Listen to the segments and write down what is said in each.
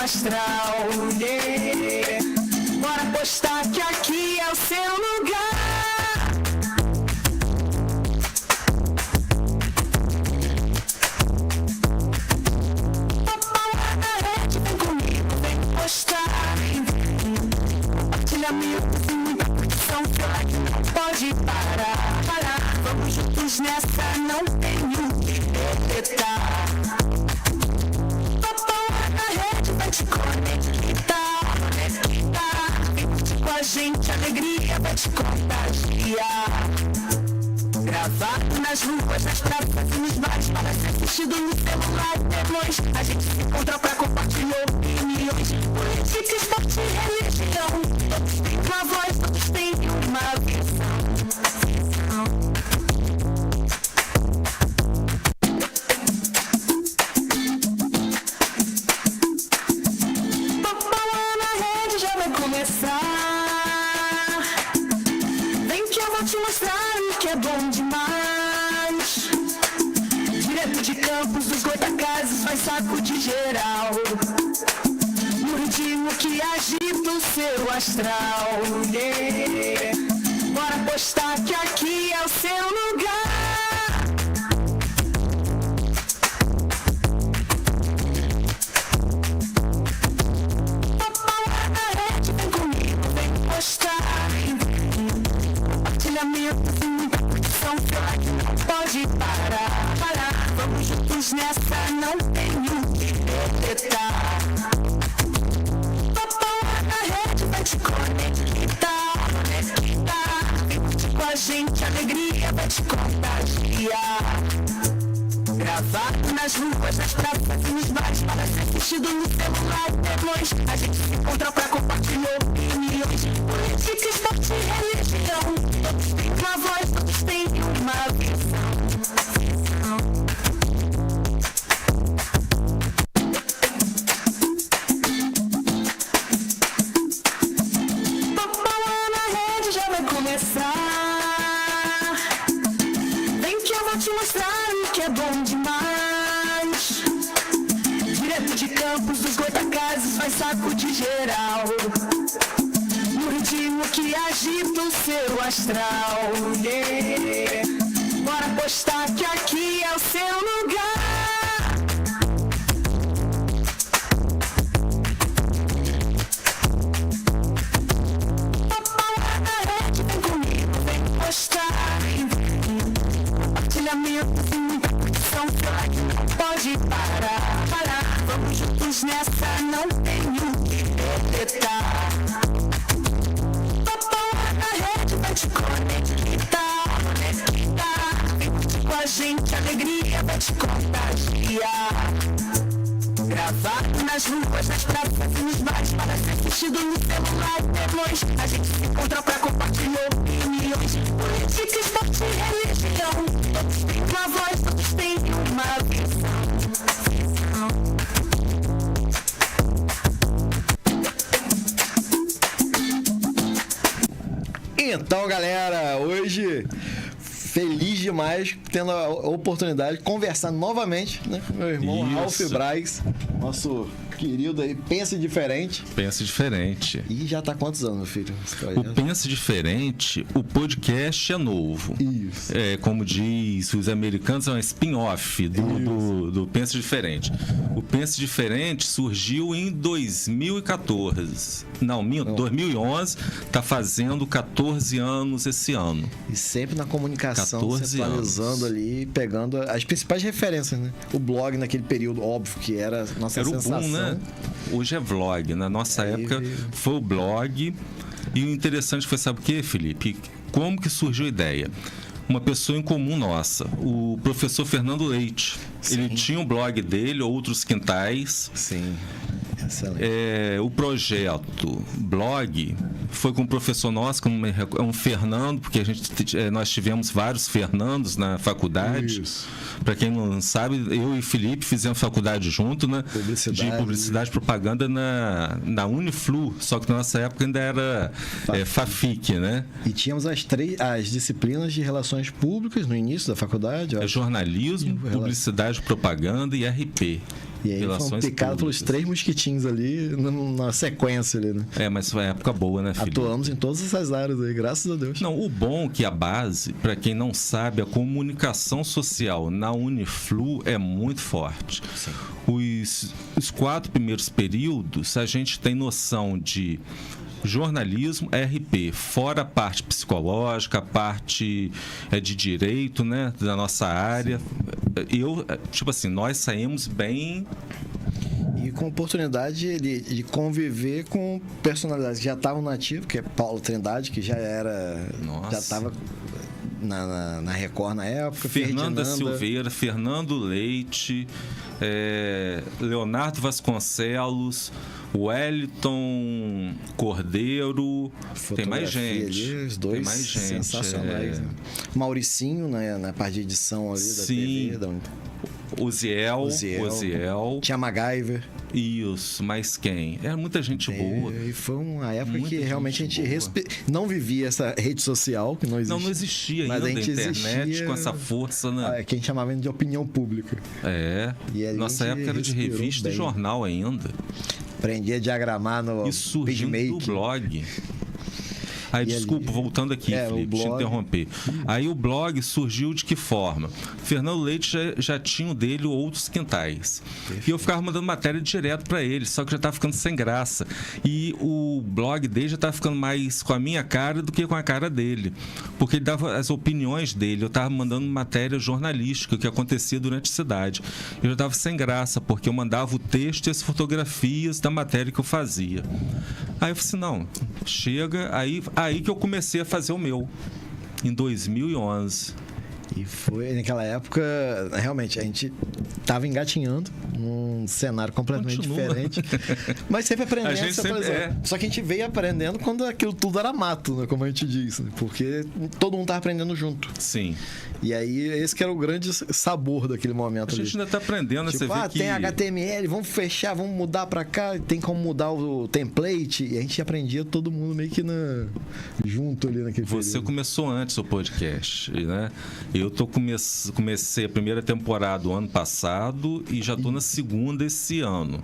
astral. Yeah. Bora apostar que aqui é o seu lugar. Papai na rede, vem comigo, vem apostar. Compartilhamento e muita curtição, não pode parar. Vamos juntos nessa, não tenho que deletar. Papai na rede vai te conectar. Vem curtir com a gente, a alegria vai te contagiar. Gravado nas ruas, nas praças e nos bares, para ser assistido no celular. Depois a gente se encontra pra compartilhar opiniões. Política, esporte e religião. Todos têm uma voz, todos têm uma visão. Papai na rede já vai começar. Vem que eu vou te mostrar o que é bom demais. Direto de Campos, dos Goitacazes, vai sacudir geral. No ritmo que agita o seu astral. Yeah. Bora apostar que aqui é o seu lugar. Papai na rede, vem comigo, vem apostar. Compartilhamento e muita curtição, não pode parar. Vamos juntos nessa, não tenho que deletar. Papai na rede vai te conectar. Vem curtir com a gente, a alegria vai te contagiar. Gravado nas ruas, nas praças e nos bares, para ser assistido no celular. Depois a gente se encontra pra compartilhar opiniões. Política, esporte e religião. Todos têm uma voz, todos têm uma visão. Papai na rede já vai começar. Vem que eu vou te mostrar o que é bom demais. Direto de Campos, dos Goitacazes, vai sacudir geral. No ritmo que agita o seu astral. Yeah. Bora apostar que aqui é o seu lugar. Papai na rede, vem comigo, vem apostar. Compartilhamento e muita curtição, não pode parar. Vamos juntos nessa, não tenho que deletar. Papai na rede vai te conectar. Vem curtir com a gente, a alegria vai te contagiar. Gravado nas ruas, nas praças e nos bares, para ser assistido no celular. Depois a gente se encontra pra compartilhar opiniões. Política, esporte e religião. Todos têm uma voz, todos têm uma visão. Então, galera, hoje feliz demais tendo a oportunidade de conversar novamente, né, com meu irmão Ralph Braz, nosso querido aí, Pense Diferente. Pense Diferente. E já tá há quantos anos, meu filho? O Pense Diferente, o podcast é novo. Isso. É, como diz os americanos, é um spin-off do Pense Diferente. O Pense Diferente surgiu em 2014. Não, 2011. Tá fazendo 14 anos esse ano. E sempre na comunicação, 14 se atualizando anos. ali, pegando as principais referências, né? O blog naquele período, óbvio, que era a nossa Era sensação. o boom, né? Hoje é vlog. Na nossa época foi o blog. E o interessante foi, sabe o quê, Felipe? Como que surgiu a ideia? Uma pessoa em comum nossa, o professor Fernando Leite. Sim. Ele tinha um blog dele, Outros Quintais. Sim. Excelente. O projeto blog foi com um professor nosso, é um Fernando, porque nós tivemos vários Fernandos na faculdade. Para quem não sabe, eu e Felipe fizemos faculdade junto, né? De publicidade e propaganda na Uniflu, só que na nossa época ainda era FAFIC, né? E tínhamos as disciplinas de relações públicas no início da faculdade. Jornalismo, publicidade, propaganda e RP. E aí foram picados pelos 3 mosquitinhos ali, na sequência ali, né? Mas foi uma época boa, né, filho? Atuamos em todas essas áreas aí, graças a Deus. Não, o bom é que a base, para quem não sabe, a comunicação social na Uniflu é muito forte. Sim. Os 4 primeiros períodos, a gente tem noção de jornalismo, RP, fora a parte psicológica, a parte de direito, né, da nossa área. Nós saímos bem... E com oportunidade de conviver com personalidades que já estavam no ativo, que é Paulo Trindade, que já era... Nossa. Já estava na Record na época. Fernanda Silveira, Fernando Leite, Leonardo Vasconcelos, Wellington Cordeiro, tem mais gente. Ali, os dois tem mais gente, sensacionais. Né? Mauricinho, na parte de edição ali Sim. da TV. Uziel. Tinha MacGyver. Isso, mas quem? Era muita gente boa. E foi uma época muita que realmente a gente não vivia essa rede social, que não existia. Não existia mas ainda a internet existia... com essa força, né? Que a gente chamava de opinião pública. Nossa época era de revista e jornal ainda. Aprendi a diagramar no e surgiu do blog. Aí, desculpa, voltando aqui, Felipe, te interromper. Aí o blog surgiu de que forma? Fernando Leite já tinha o dele outros quintais. Perfeito. E eu ficava mandando matéria direto para ele, só que já estava ficando sem graça. E o blog dele já estava ficando mais com a minha cara do que com a cara dele. Porque ele dava as opiniões dele. Eu estava mandando matéria jornalística, que acontecia durante a cidade. Eu já estava sem graça, porque eu mandava o texto e as fotografias da matéria que eu fazia. Aí eu falei assim, não, chega, aí que eu comecei a fazer o meu, em 2011. E foi naquela época, realmente, a gente estava engatinhando num cenário completamente diferente. Mas sempre aprendendo. A gente sempre Só que a gente veio aprendendo quando aquilo tudo era mato, né, como a gente diz. Né, porque todo mundo estava aprendendo junto. Sim. E aí, esse que era o grande sabor daquele momento. A gente ainda está aprendendo. Tipo, você vê tem HTML, vamos fechar, vamos mudar para cá, tem como mudar o template. E a gente aprendia todo mundo meio que junto ali naquele Você período. começou antes o podcast, né? Eu comecei a primeira temporada o ano passado e já estou na segunda esse ano.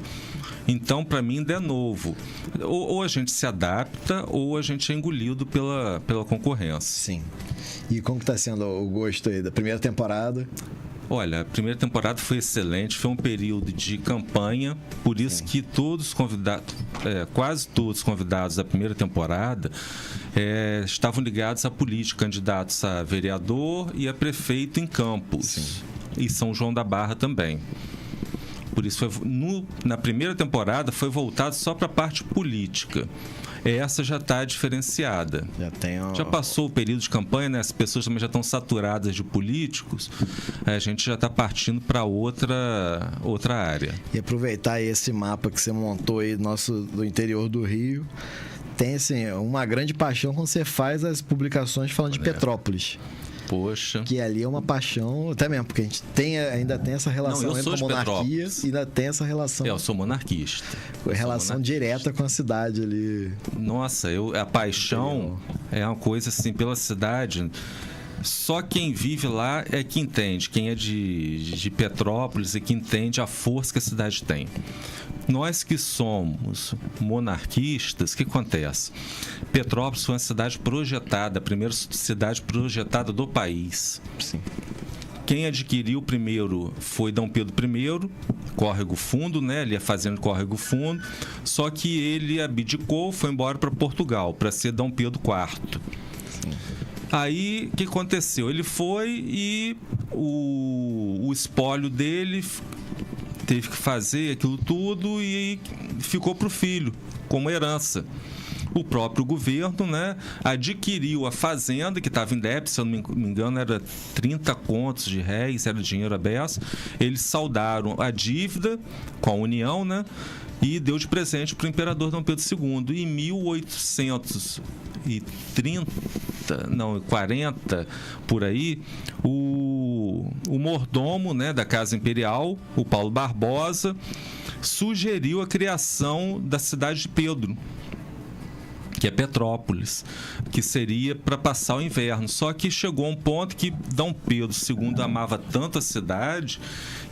Então, para mim, ainda é novo. Ou a gente se adapta ou a gente é engolido pela concorrência. Sim. E como que está sendo o gosto aí da primeira temporada? Olha, a primeira temporada foi excelente, foi um período de campanha, por isso que todos os convidados, quase todos os convidados da primeira temporada estavam ligados à política, candidatos a vereador e a prefeito em Campos. Sim. E São João da Barra também. Por isso, na primeira temporada foi voltado só para a parte política. Essa já está diferenciada. Já passou o período de campanha, né? As pessoas também já estão saturadas de políticos. A gente já está partindo para outra área. E aproveitar esse mapa que você montou aí do interior do Rio. Tem assim, uma grande paixão quando você faz as publicações falando de Petrópolis. Poxa. Que ali é uma paixão, até mesmo, porque a gente ainda tem essa relação entre a monarquia e ainda tem essa relação. Eu sou monarquista. Relação direta com a cidade ali. Nossa, a paixão é uma coisa assim pela cidade. Só quem vive lá é que entende. Quem é de Petrópolis é que entende a força que a cidade tem. Nós que somos monarquistas, o que acontece? Petrópolis foi uma cidade projetada, a primeira cidade projetada do país. Sim. Quem adquiriu primeiro foi Dom Pedro I, Córrego Fundo, né? Ele ia fazendo Córrego Fundo, só que ele abdicou, foi embora para Portugal, para ser Dom Pedro IV. Sim. Aí, o que aconteceu? Ele foi e o espólio dele teve que fazer aquilo tudo e ficou para o filho, como herança. O próprio governo, né, adquiriu a fazenda, que estava em débito, se eu não me engano, era 30 contos de réis, era dinheiro aberto. Eles saldaram a dívida com a União, né, e deu de presente para o imperador Dom Pedro II. Em 1840, por aí, o mordomo, né, da Casa Imperial, o Paulo Barbosa, sugeriu a criação da cidade de Pedro, que é Petrópolis, que seria para passar o inverno. Só que chegou a um ponto que Dom Pedro II amava tanto a cidade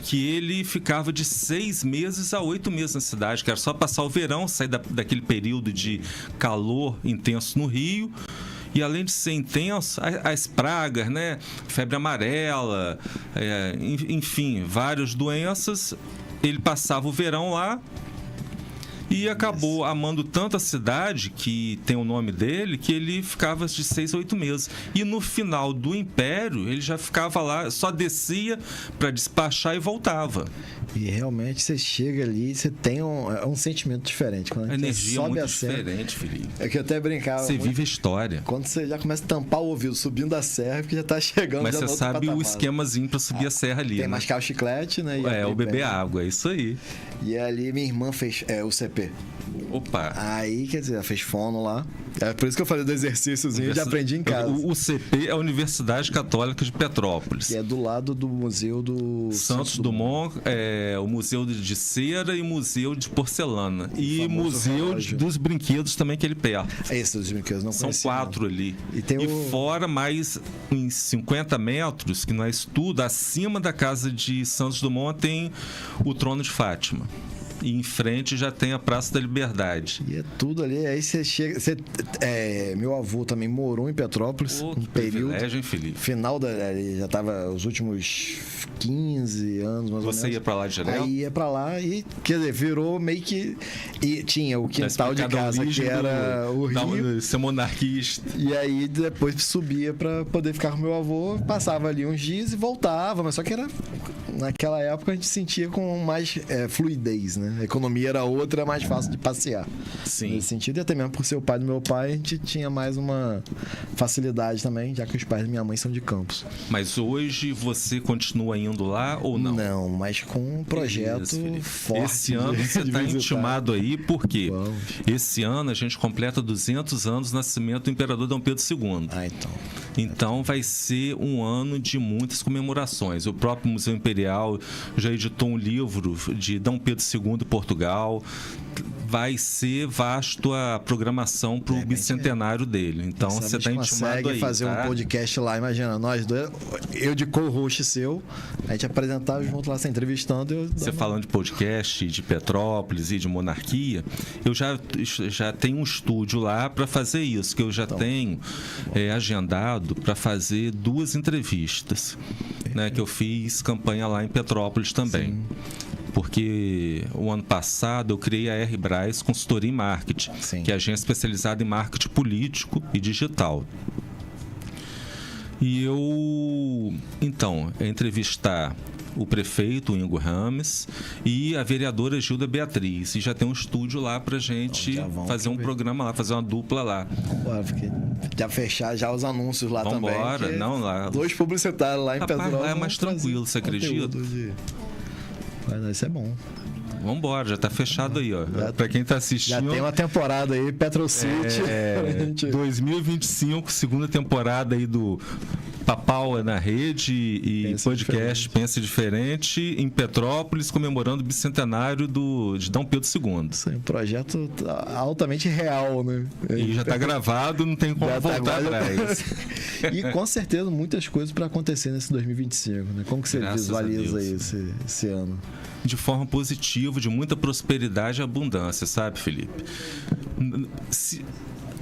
que ele ficava de 6 meses a 8 meses na cidade, que era só passar o verão, sair daquele período de calor intenso no Rio. E além de ser intenso, as pragas, né? Febre amarela, enfim, várias doenças. Ele passava o verão lá e acabou amando tanto a cidade, que tem o nome dele, que ele ficava de 6 a 8 meses. E no final do Império, ele já ficava lá, só descia para despachar e voltava. E realmente você chega ali, você tem um sentimento diferente. Quando A energia é muito a serra, diferente, Felipe. é que eu até brincava. Você vive a história. Quando você já começa a tampar o ouvido subindo a serra, porque já tá chegando. Mas já você no outro sabe patamar. o esquemazinho para subir a serra ali, Tem né? mascar o chiclete, né? O beber água, é isso aí. E ali minha irmã fez o CP. Opa! Aí, quer dizer, ela fez fono lá. É por isso que eu falei do exercíciozinho, eu já aprendi em casa. O CP é a Universidade Católica de Petrópolis. Que é do lado do Museu do Santos Dumont, o Museu de Cera e Museu de Porcelana. E Museu relógio. dos Brinquedos também, aquele perto. Esse dos brinquedos, não São conhecia, 4 ali. E tem fora mais em 50 metros, que não é estudo, acima da casa de Santos Dumont tem o Trono de Fátima. E em frente já tem a Praça da Liberdade. E é tudo ali. Aí você chega. Meu avô também morou em Petrópolis. Pô, um que período. privilégio, hein, Felipe? Final ele já estava os últimos 15 anos, mais ou menos. Você ia pra lá direto? Aí ia pra lá e, quer dizer, virou meio que. E tinha o quintal de casa, que era o rio. Ser monarquista. E aí depois subia pra poder ficar com meu avô, passava ali uns dias e voltava, mas só que era. Naquela época a gente sentia com mais fluidez, né? A economia era outra, mais fácil de passear. Sim. Nesse sentido, e até mesmo por ser o pai do meu pai, a gente tinha mais uma facilidade também, já que os pais da minha mãe são de Campos. Mas hoje você continua indo lá ou não? Não, mas com um projeto forte. Esse ano você está intimado aí, por quê? Vamos. Esse ano a gente completa 200 anos do nascimento do Imperador Dom Pedro II. Ah, então. Então vai ser um ano de muitas comemorações. O próprio Museu Imperial já editou um livro de Dom Pedro II Portugal. Vai ser vasto a programação para o bicentenário dele. Então você está intimado aí. Fazer um podcast lá, imagina, nós dois, eu de co-host seu, a gente apresentar junto lá, você entrevistando. Você falando de podcast, de Petrópolis e de monarquia, eu já tenho um estúdio lá para fazer isso, que eu já tenho agendado para fazer 2 entrevistas, né, que eu fiz campanha lá em Petrópolis também. Sim. Porque o ano passado eu criei a R. Braz Consultoria em Marketing, Sim. que é a agência especializada em marketing político e digital. E eu, então, entrevistar o prefeito, o Ingo Rames, e a vereadora Gilda Beatriz. E já tem um estúdio lá pra gente fazer um programa lá, fazer uma dupla lá. Bora, porque já fechar já os anúncios lá também. Vambora, não lá. 2 publicitários lá em Petrópolis. Lá é mais tranquilo, você acredita? Mas isso é bom. Vambora, já tá fechado aí, ó. Pra quem tá assistindo. Já tem uma temporada aí, Petro City. 2025, segunda temporada aí do Papau na Rede e podcast Pense Diferente em Petrópolis, comemorando o bicentenário de Dom Pedro II. Isso é um projeto altamente real, né? E já tá gravado, não tem como voltar atrás. E com certeza muitas coisas para acontecer nesse 2025, né? Como que você visualiza aí esse ano? De forma positiva, de muita prosperidade e abundância, sabe, Felipe?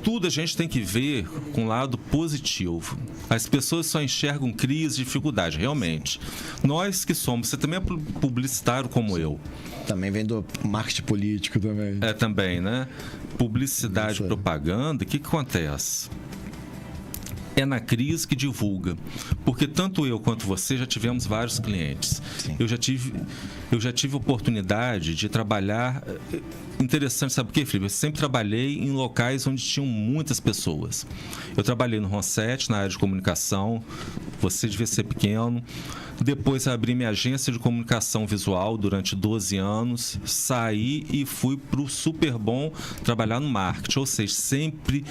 Tudo a gente tem que ver com o lado positivo. As pessoas só enxergam crise, dificuldade, realmente. Nós que somos, você também é publicitário como eu. Também vem do marketing político também. Também, né? Publicidade, propaganda, o que acontece? É na crise que divulga. Porque tanto eu quanto você já tivemos vários clientes. Sim. Eu já tive oportunidade de trabalhar. Interessante, sabe por quê, Felipe? Eu sempre trabalhei em locais onde tinham muitas pessoas. Eu trabalhei no Ronset, na área de comunicação. Você devia ser pequeno. Depois abri minha agência de comunicação visual durante 12 anos. Saí e fui para o Superbom trabalhar no marketing. Ou seja, sempre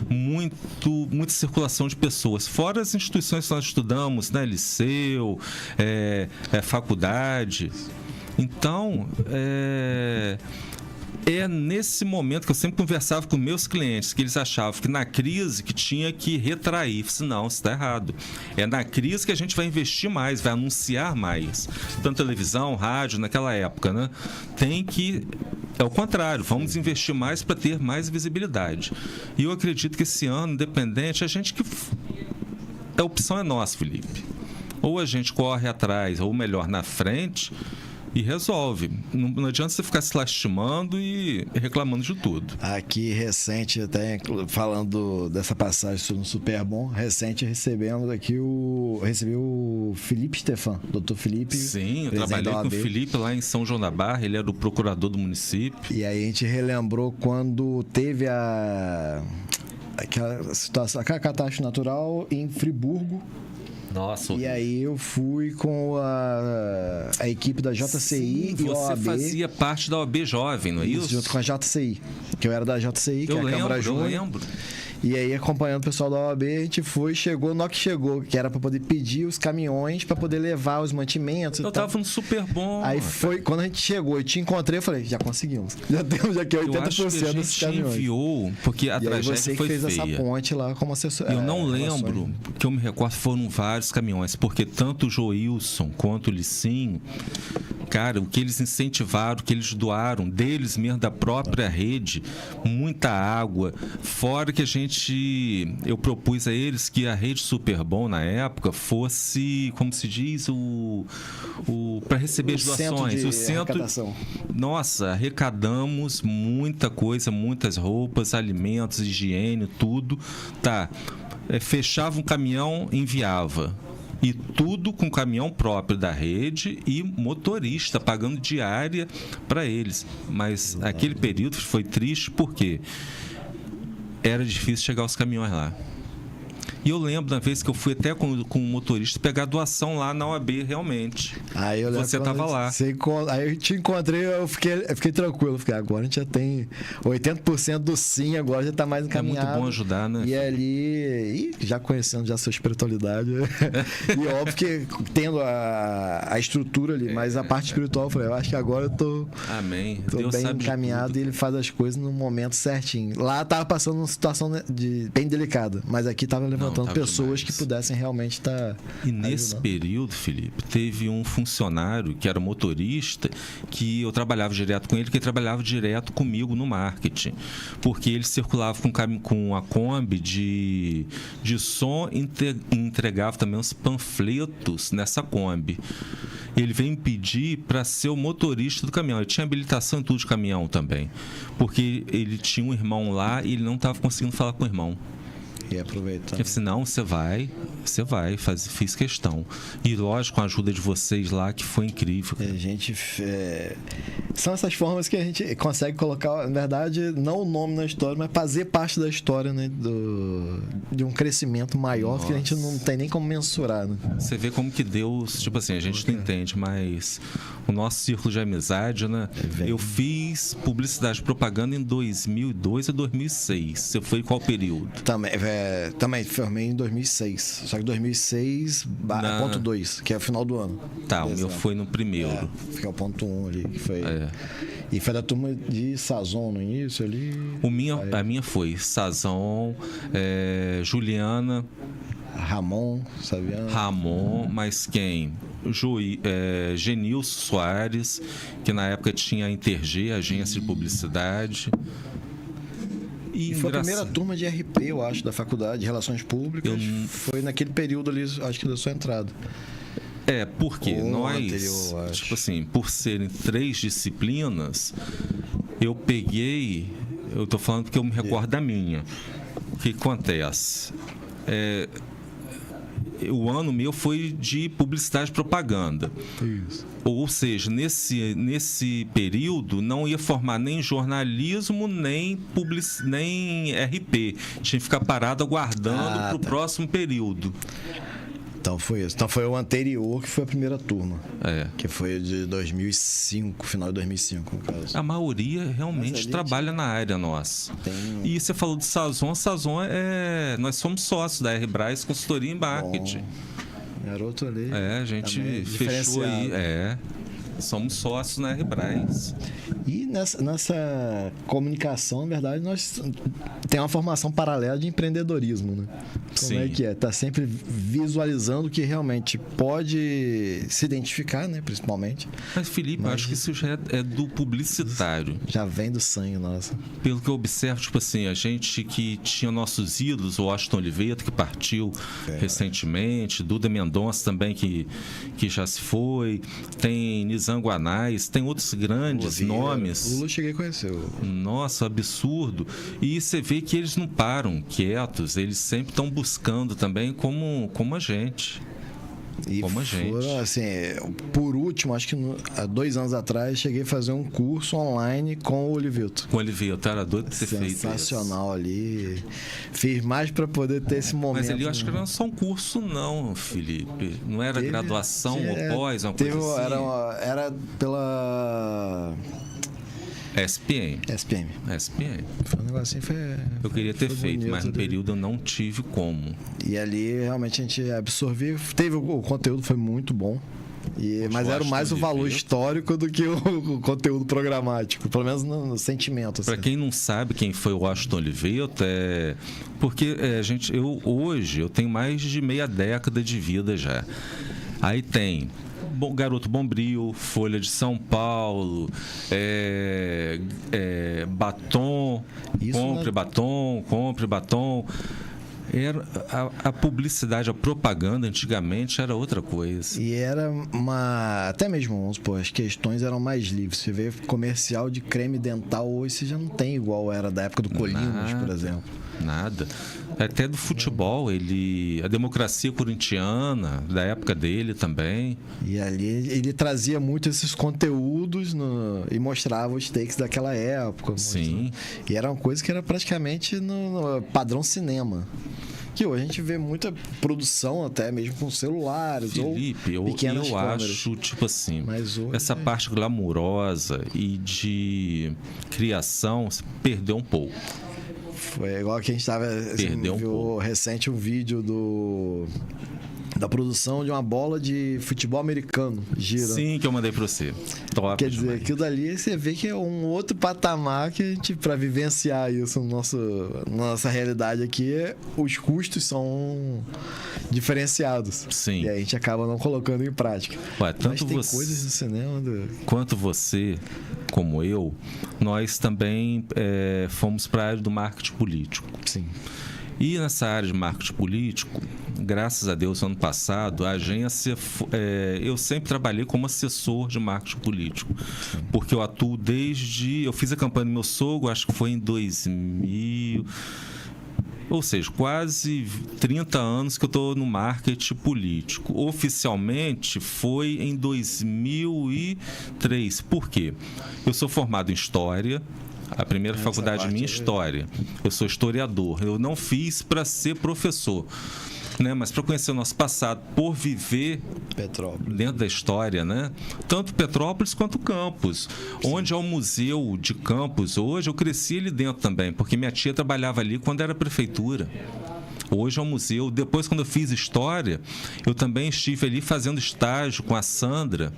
muita circulação de pessoas. Fora as instituições que nós estudamos, né? Liceu, faculdade. Então, É nesse momento que eu sempre conversava com meus clientes, que eles achavam que na crise que tinha que retrair. Eu disse, não, isso está errado. É na crise que a gente vai investir mais, vai anunciar mais. Tanto televisão, rádio, naquela época, né? Tem que... É o contrário, vamos investir mais para ter mais visibilidade. E eu acredito que esse ano, independente, a gente que... A opção é nossa, Felipe. Ou a gente corre atrás, ou melhor, na frente... E resolve. Não adianta você ficar se lastimando e reclamando de tudo. Aqui, recente, até falando dessa passagem no Super Bom, recente recebemos aqui recebi o Felipe Stefan, doutor Felipe. Sim, eu trabalhei com o Felipe lá em São João da Barra, ele era o procurador do município. E aí a gente relembrou quando teve aquela situação, aquela catástrofe natural em Friburgo. Nossa. E aí eu fui com a equipe da JCI. Sim, e você OAB. fazia parte da OAB Jovem, não é isso? Junto com a JCI, que eu era da JCI, que é a Câmara Júnior. Eu lembro. E aí, acompanhando o pessoal da OAB, a gente foi, chegou, no que chegou, que era para poder pedir os caminhões para poder levar os mantimentos. Eu tava no Super Bom. Aí foi, quando a gente chegou, eu te encontrei, eu falei, já conseguimos. Já temos aqui 80% dos caminhões. Enviou, porque a tragédia você foi fez feia. essa ponte lá como assessor. Eu não lembro, que eu me recordo, foram vários caminhões, porque tanto o Joilson quanto o Licinho, cara, o que eles incentivaram, o que eles doaram, deles mesmo, da própria rede, muita água, fora que eu propus a eles que a rede Super Bom, na época, fosse, como se diz, para receber as doações. O centro. Nossa, arrecadamos muita coisa, muitas roupas, alimentos, higiene, tudo. Tá. Fechava um caminhão, enviava. E tudo com caminhão próprio da rede e motorista, pagando diária para eles. Mas aquele período foi triste porque era difícil chegar aos caminhões lá. E eu lembro da vez que eu fui até com o motorista pegar doação lá na OAB, realmente. Aí eu lembro. Você estava lá. Aí eu te encontrei, eu fiquei tranquilo. Agora a gente já tem 80% do sim, agora já está mais encaminhado. É muito bom ajudar, né? E ali, já conhecendo já a sua espiritualidade, e óbvio que tendo a estrutura ali, mas a parte espiritual, eu falei, eu acho que agora eu tô, Amém. tô Deus bem sabe encaminhado e ele faz as coisas no momento certinho. Lá tava passando uma situação bem delicada, mas aqui tava levantando pessoas que pudessem realmente estar. E nesse período, Felipe, teve um funcionário que era motorista, que eu trabalhava direto com ele, que trabalhava direto comigo no marketing, porque ele circulava com a Kombi de som e entregava também uns panfletos nessa Kombi. Ele veio me pedir para ser o motorista do caminhão. Ele tinha habilitação em tudo de caminhão também, porque ele tinha um irmão lá e ele não estava conseguindo falar com o irmão. E aproveitar. Eu disse, não, você vai, fiz questão. E lógico, com a ajuda de vocês lá, que foi incrível. São essas formas que a gente consegue colocar, na verdade, não o nome na história, mas fazer parte da história, né? De um crescimento maior. Nossa. Que a gente não tem nem como mensurar, né? Você vê como que Deus, tipo assim, a gente não entende, mas o nosso círculo de amizade, né? Eu fiz publicidade e propaganda em 2002 a 2006. Você foi em qual período? Também formei em 2006. Só que 2006, ponto 2, que é o final do ano. Tá, o meu foi no primeiro. Que é o ponto 1 ali. Que foi, E foi da turma de Sazon no início ali. A minha foi Sazon, Juliana. Ramon, Saviano. Ramon, mas quem? Genilson Soares, que na época tinha a Interg, agência de publicidade. E foi a primeira turma de RP, eu acho, da faculdade de Relações Públicas. Foi naquele período ali, acho que da sua entrada. Porque nós, tipo assim, por serem 3 disciplinas, eu tô falando porque eu me recordo da minha. O que acontece? O ano meu foi de publicidade e propaganda. Isso. Ou seja, nesse período não ia formar nem jornalismo, nem RP. Tinha que ficar parado aguardando para o próximo período. Então foi isso. Então foi o anterior que foi a primeira turma. Que foi de 2005, final de 2005, no caso. A maioria realmente trabalha na área nossa. E você falou de Sazon. Sazon nós somos sócios da R-Braz Consultoria em Marketing. Garoto ali. A gente fechou aí. somos sócios na RBRAS. E nessa comunicação, na verdade, nós temos uma formação paralela de empreendedorismo, né? Como é que é? Tá sempre visualizando o que realmente pode se identificar, né? Principalmente. Mas, Felipe, eu acho que isso já é do publicitário. Já vem do sangue, nossa. Pelo que eu observo, tipo assim, a gente que tinha nossos ídolos, o Washington Oliveira, que partiu recentemente, Duda Mendonça também, que já se foi, tem Nizam Guanais, tem outros grandes nomes. O Lu cheguei a conhecer. Nossa, absurdo. E você vê que eles não param quietos, eles sempre estão buscando também como a gente. E como a gente. Foram, assim, por último, acho que há 2 anos atrás, cheguei a fazer um curso online com o Olivito. Com o Olivito, era doido de ter feito isso. Sensacional ali. Fiz mais para poder ter esse momento. Mas ali eu acho que não era só um curso, não, Felipe. Não era graduação ou pós, uma coisa assim. Era pela... SPM. Foi um negocinho, eu queria ter feito, bonito, mas no período eu não tive como. E ali realmente a gente absorveu. Teve o conteúdo, foi muito bom. Mas era mais o valor histórico do que o conteúdo programático, pelo menos no sentimento. Assim. Para quem não sabe quem foi o Washington Oliveira, porque hoje eu tenho mais de meia década de vida já. Aí tem Garoto Bombril, Folha de São Paulo, batom, compre batom. A publicidade, a propaganda antigamente era outra coisa. E era até mesmo, vamos supor, as questões eram mais livres. Você vê comercial de creme dental hoje, você já não tem igual era da época do Colinas, por exemplo. Nada. Até do futebol, a democracia corintiana, da época dele também. E ali ele trazia muito esses conteúdos e mostrava os takes daquela época. Sim. E era uma coisa que era praticamente no padrão cinema. Que hoje a gente vê muita produção até mesmo com celulares. Felipe, ou pequenas eu câmeras. acho, tipo assim, hoje, essa parte glamurosa e de criação se perdeu um pouco. Foi igual que a gente estava viu recente um vídeo da produção de uma bola de futebol americano gira. Sim, que eu mandei para você. Top. Quer dizer, aquilo dali você vê que é um outro patamar que a gente, para vivenciar isso na nossa realidade aqui, os custos são diferenciados. Sim. E aí a gente acaba não colocando em prática. Tanto mas tem coisas no cinema quanto você, como eu, nós também fomos para a área do marketing político. Sim. E nessa área de marketing político, graças a Deus, ano passado, a agência, eu sempre trabalhei como assessor de marketing político. Porque eu atuo eu fiz a campanha do meu sogro, acho que foi em 2000... Ou seja, quase 30 anos que eu estou no marketing político. Oficialmente foi em 2003. Por quê? Eu sou formado em História. A primeira faculdade minha é História. Eu sou historiador. Eu não fiz para ser professor, né? Mas para conhecer o nosso passado, por viver Petrópolis, dentro da história, né? Tanto Petrópolis quanto Campos. Sim. Onde é o museu de Campos hoje, eu cresci ali dentro também, porque minha tia trabalhava ali quando era prefeitura. Hoje é um museu. Depois, quando eu fiz História, eu também estive ali fazendo estágio com a Sandra,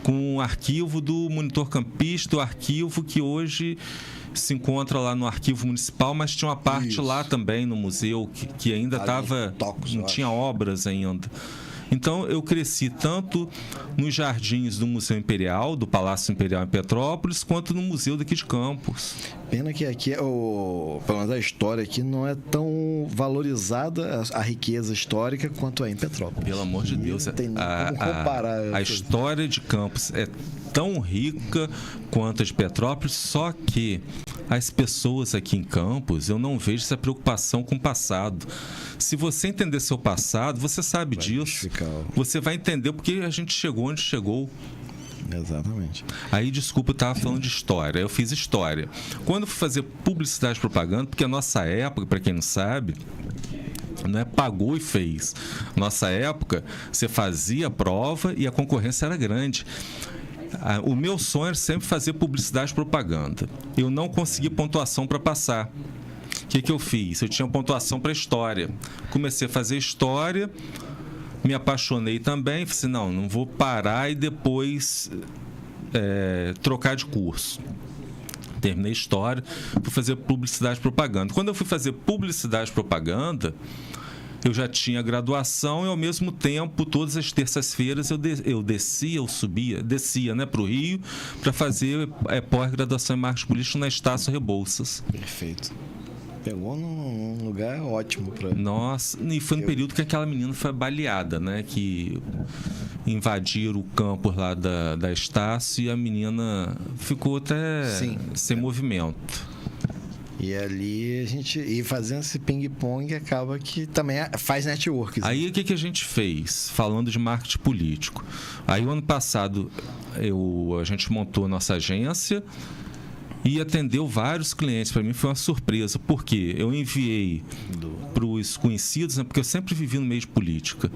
com o arquivo do Monitor Campista, o arquivo que hoje se encontra lá no Arquivo Municipal, mas tinha uma parte lá também no museu que ainda estava... Não tinha obras ainda. Então, eu cresci tanto nos jardins do Museu Imperial, do Palácio Imperial em Petrópolis, quanto no museu daqui de Campos. Pena que aqui, pelo menos a história aqui, não é tão valorizada a riqueza histórica quanto é em Petrópolis. Pelo amor de Deus. Não tem como comparar. A história de Campos é tão rica quanto a de Petrópolis, só que as pessoas aqui em Campos, eu não vejo essa preocupação com o passado. Se você entender seu passado, você sabe disso. Você vai entender porque a gente chegou onde chegou. Exatamente. Aí, desculpa, eu estava falando de história. Eu fiz história. Quando eu fui fazer publicidade e propaganda, porque a nossa época, para quem não sabe, não é pagou e fez. Nossa época, você fazia a prova e a concorrência era grande. O meu sonho era sempre fazer publicidade e propaganda. Eu não consegui pontuação para passar. O que eu fiz? Eu tinha pontuação para história. Comecei a fazer história, me apaixonei também. Falei assim, não vou parar e depois trocar de curso. Terminei história, fui fazer publicidade e propaganda. Quando eu fui fazer publicidade e propaganda, eu já tinha graduação e, ao mesmo tempo, todas as terças-feiras eu descia, né, para o Rio para fazer pós-graduação em marketing político na Estácio Rebouças. Perfeito. Pegou num lugar ótimo para. Nossa, e foi no período que aquela menina foi baleada, né? Que invadiram o campus lá da Estácio e a menina ficou até sem movimento. E ali a gente ir fazendo esse ping-pong acaba que também faz network. Aí o que a gente fez? Falando de marketing político. Aí o ano passado a gente montou a nossa agência e atendeu vários clientes. Para mim foi uma surpresa, porque eu enviei para os conhecidos, né, porque eu sempre vivi no meio de política.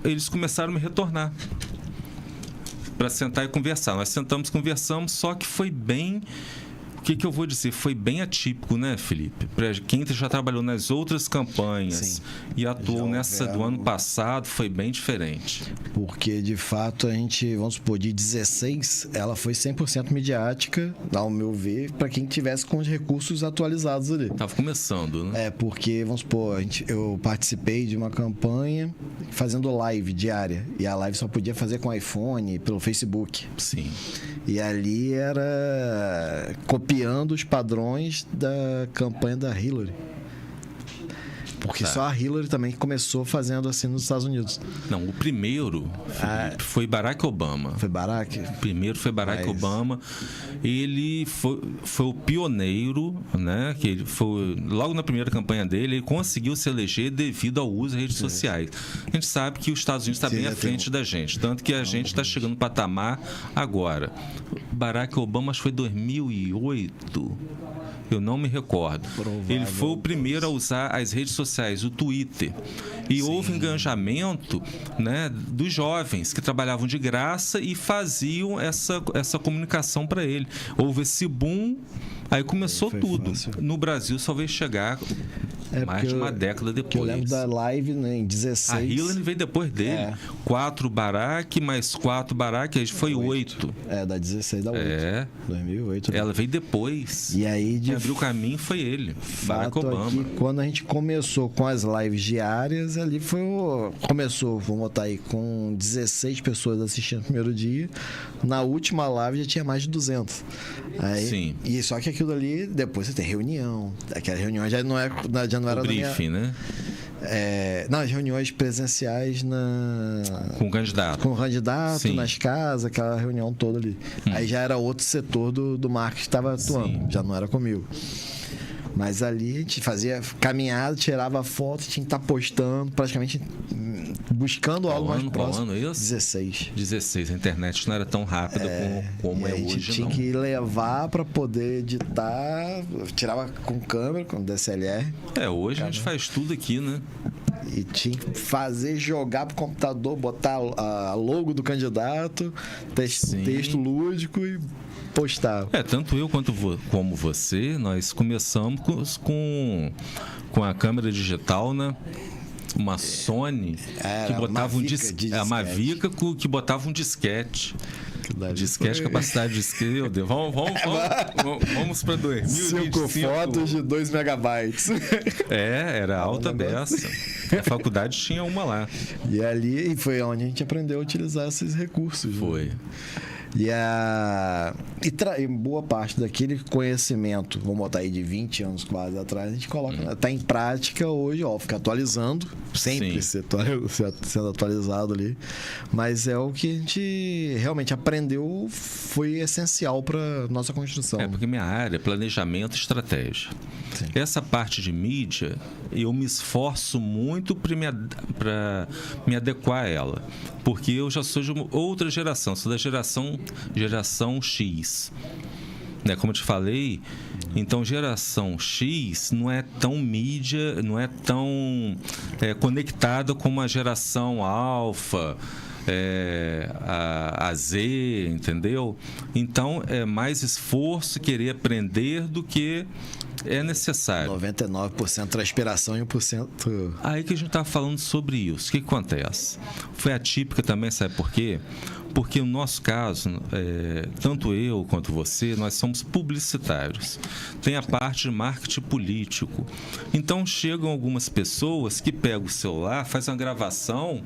Eles começaram a me retornar para sentar e conversar. Nós sentamos, conversamos, só que foi bem... O que eu vou dizer? Foi bem atípico, né, Felipe? Para quem já trabalhou nas outras campanhas e atuou nessa do ano passado, foi bem diferente. Porque, de fato, a gente, vamos supor, de 16, ela foi 100% midiática, ao meu ver, para quem tivesse com os recursos atualizados ali. Tava começando, né? Porque, vamos supor, eu participei de uma campanha fazendo live diária. E a live só podia fazer com iPhone, pelo Facebook. Sim. E ali era copiando os padrões da campanha da Hillary. Porque só a Hillary também começou fazendo assim nos Estados Unidos. Não, o primeiro, Felipe, foi Barack Obama. Foi Barack? O primeiro foi Barack Obama. Ele foi o pioneiro, né? Que ele foi, logo na primeira campanha dele, ele conseguiu se eleger devido ao uso das redes sociais. A gente sabe que os Estados Unidos está bem à frente da gente. Tanto que a gente está chegando no patamar agora. Barack Obama, acho que foi 2008. Eu não me recordo. Ele foi o primeiro a usar as redes sociais, o Twitter. E houve engajamento, né, dos jovens que trabalhavam de graça e faziam essa comunicação para ele. Houve esse boom, aí começou tudo. Fácil. No Brasil só veio chegar mais de uma década depois. Eu lembro da live, né, em 16. A Hillary veio depois dele. 4 Barack, mais 4 Barack, aí foi 8. Da 16 da 8. 2008. Ela veio depois. E aí, quem abriu o caminho foi ele, Barack Obama. Aqui, quando a gente começou com as lives diárias, ali começou, vamos botar aí, com 16 pessoas assistindo no primeiro dia. Na última live já tinha mais de 200. Aí, sim. E só que aquilo ali, depois você tem reunião. Aquela reunião já não era o briefing, né? Não, as reuniões presenciais com o candidato. Com o candidato, nas casas, aquela reunião toda ali. Aí já era outro setor do marketing que estava atuando, já não era comigo. Mas ali a gente fazia caminhada, tirava foto, tinha que estar postando, praticamente buscando algo mais próximo. 16. A internet não era tão rápida como é hoje, não. A gente tinha que levar para poder editar, tirava com câmera, com DSLR. Hoje a gente faz tudo aqui, né? E tinha que jogar pro computador, botar a logo do candidato, texto lúdico e postar. Tanto eu como você, nós começamos com a câmera digital, né? Uma Sony que botava a Mavica que botava um disquete. Disquete, capacidade de disquete. Meu Deus, vamos para 2025. 5 fotos de 2 megabytes. Era alta beça. A faculdade tinha uma lá. E ali foi onde a gente aprendeu a utilizar esses recursos. Foi. Né? E boa parte daquele conhecimento, vamos botar aí de 20 anos quase atrás, a gente coloca, tá em prática hoje, fica atualizando, sempre sendo atualizado ali, mas é o que a gente realmente aprendeu, foi essencial para nossa construção. Porque minha área é planejamento e estratégia. Sim. Essa parte de mídia, eu me esforço muito para me adequar a ela, porque eu já sou de uma outra geração, sou da geração X, né? Como eu te falei, então geração X não é tão mídia, não é tão conectada como a geração alfa, a Z, entendeu? Então é mais esforço, querer aprender do que É necessário. 99% transpiração e 1%... Aí que a gente estava falando sobre isso. O que acontece? Foi atípica também, sabe por quê? Porque no nosso caso, tanto eu quanto você, nós somos publicitários. Tem a parte de marketing político. Então chegam algumas pessoas que pegam o celular, fazem uma gravação,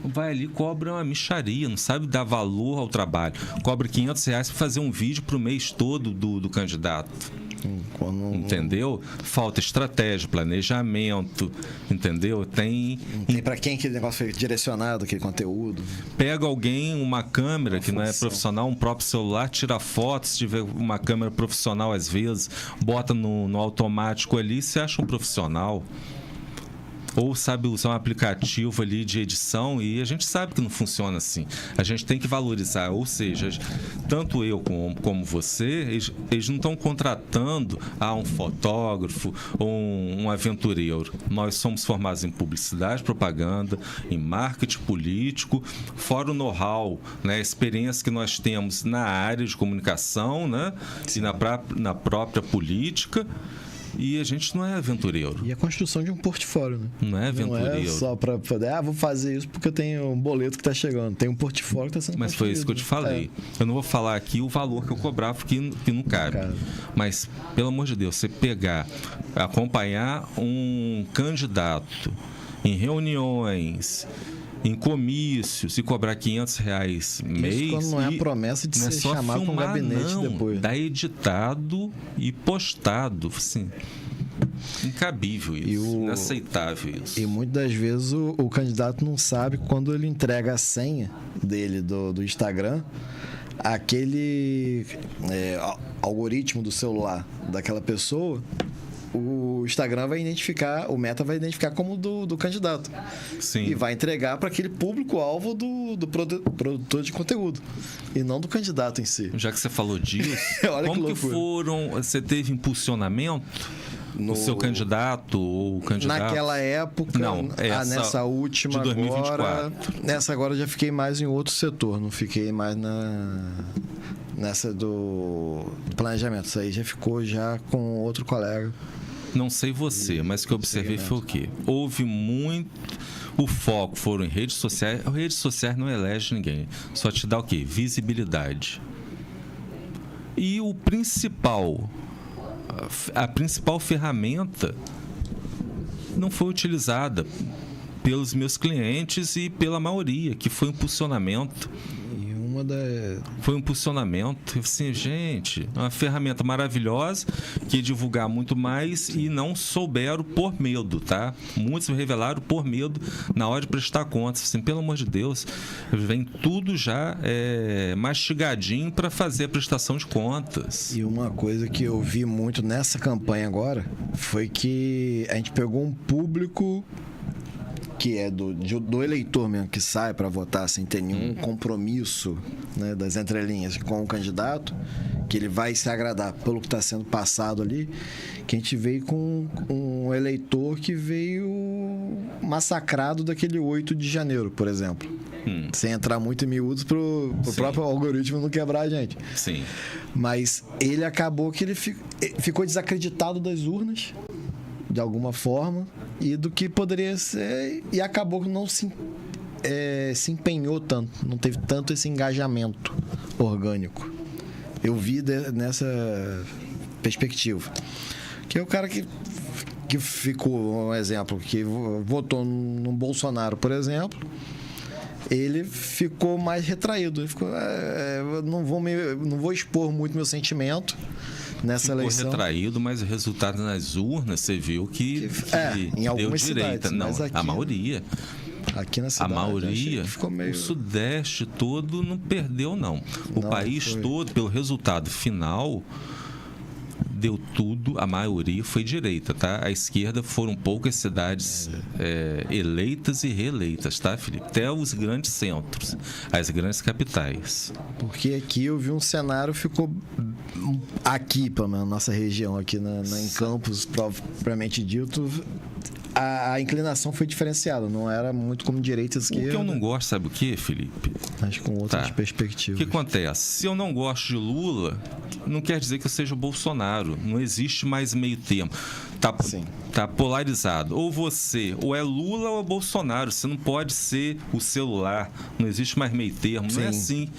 vai ali, cobra uma mixaria, não sabe dar valor ao trabalho. Cobra R$500 para fazer um vídeo para o mês todo do candidato. Entendeu? Falta estratégia, planejamento, entendeu? Tem para quem aquele negócio foi direcionado, aquele conteúdo. Pega alguém, uma câmera que não é profissional, um próprio celular, tira fotos, se tiver uma câmera profissional às vezes, bota no automático ali, você acha um profissional. Ou sabe usar um aplicativo ali de edição, e a gente sabe que não funciona assim. A gente tem que valorizar, ou seja, tanto eu como você, eles não estão contratando um fotógrafo ou um aventureiro. Nós somos formados em publicidade, propaganda, em marketing político, fora o know-how, né, a experiência que nós temos na área de comunicação, né, e na própria política. E a gente não é aventureiro. E a construção de um portfólio, né? Não é aventureiro. Não é só para poder, vou fazer isso porque eu tenho um boleto que está chegando. Tem um portfólio que está sendo Mas foi isso que eu te falei. Eu não vou falar aqui o valor que eu cobrava, porque não cabe. Mas, pelo amor de Deus, você acompanhar um candidato em reuniões, em comícios, e cobrar R$500 mês. Isso quando não é a promessa de ser chamado para um gabinete depois. Dá editado e postado, assim. Incabível isso, inaceitável isso. E muitas das vezes o candidato não sabe, quando ele entrega a senha dele do Instagram, aquele algoritmo do celular daquela pessoa, o Instagram vai identificar, o Meta vai identificar como do candidato. Sim. E vai entregar para aquele público-alvo do produtor de conteúdo, e não do candidato em si. Já que você falou disso, Olha como que você teve impulsionamento no seu candidato ou candidato? Naquela época, não, nessa última de 2024. Agora, nessa agora eu já fiquei mais em outro setor, não fiquei mais nessa do planejamento. Isso aí já ficou com outro colega. Não sei você, mas o que eu observei foi o quê? Houve muito... O foco foram em redes sociais. Redes sociais não elege ninguém. Só te dá o quê? Visibilidade. E a principal ferramenta não foi utilizada pelos meus clientes e pela maioria, que foi impulsionamento. Foi um impulsionamento. Assim, gente, uma ferramenta maravilhosa que ia divulgar muito mais e não souberam por medo, tá? Muitos me revelaram por medo na hora de prestar contas. Assim, pelo amor de Deus, vem tudo já mastigadinho para fazer a prestação de contas. E uma coisa que eu vi muito nessa campanha agora foi que a gente pegou um público que é do eleitor mesmo, que sai para votar sem ter nenhum compromisso, né, das entrelinhas com o candidato, que ele vai se agradar pelo que está sendo passado ali, que a gente veio com um eleitor que veio massacrado daquele 8 de janeiro, por exemplo. Sem entrar muito em miúdos pro próprio algoritmo não quebrar a gente. Sim. Mas ele acabou que ele ficou desacreditado das urnas, de alguma forma, e do que poderia ser, e acabou que não se empenhou tanto, não teve tanto esse engajamento orgânico. Eu vi nessa perspectiva. Que é o cara que ficou, um exemplo, que votou no Bolsonaro, por exemplo, ele ficou mais retraído. Ele ficou, não vou expor muito meu sentimento nessa eleição. Retraído, mas o resultado nas urnas, você viu que em algumas deu direita. Cidades, não, aqui, a maioria. Aqui na cidade, a maioria, ficou meio... o Sudeste todo não perdeu, não. O país todo, pelo resultado final, deu tudo, a maioria foi direita, tá? A esquerda foram poucas cidades eleitas e reeleitas, tá, Felipe? Até os grandes centros, as grandes capitais. Porque aqui eu vi um cenário, ficou aqui, pelo menos na nossa região, aqui em Campos, propriamente dito, a inclinação foi diferenciada, não era muito como direita e esquerda. O que eu não gosto, sabe o que, Felipe? Mas com outras O perspectivas. que acontece? Se eu não gosto de Lula, não quer dizer que eu seja Bolsonaro. Não existe mais meio termo. Tá polarizado. Ou você, ou é Lula ou é Bolsonaro. Você não pode ser o celular. Não existe mais meio termo. Não é assim.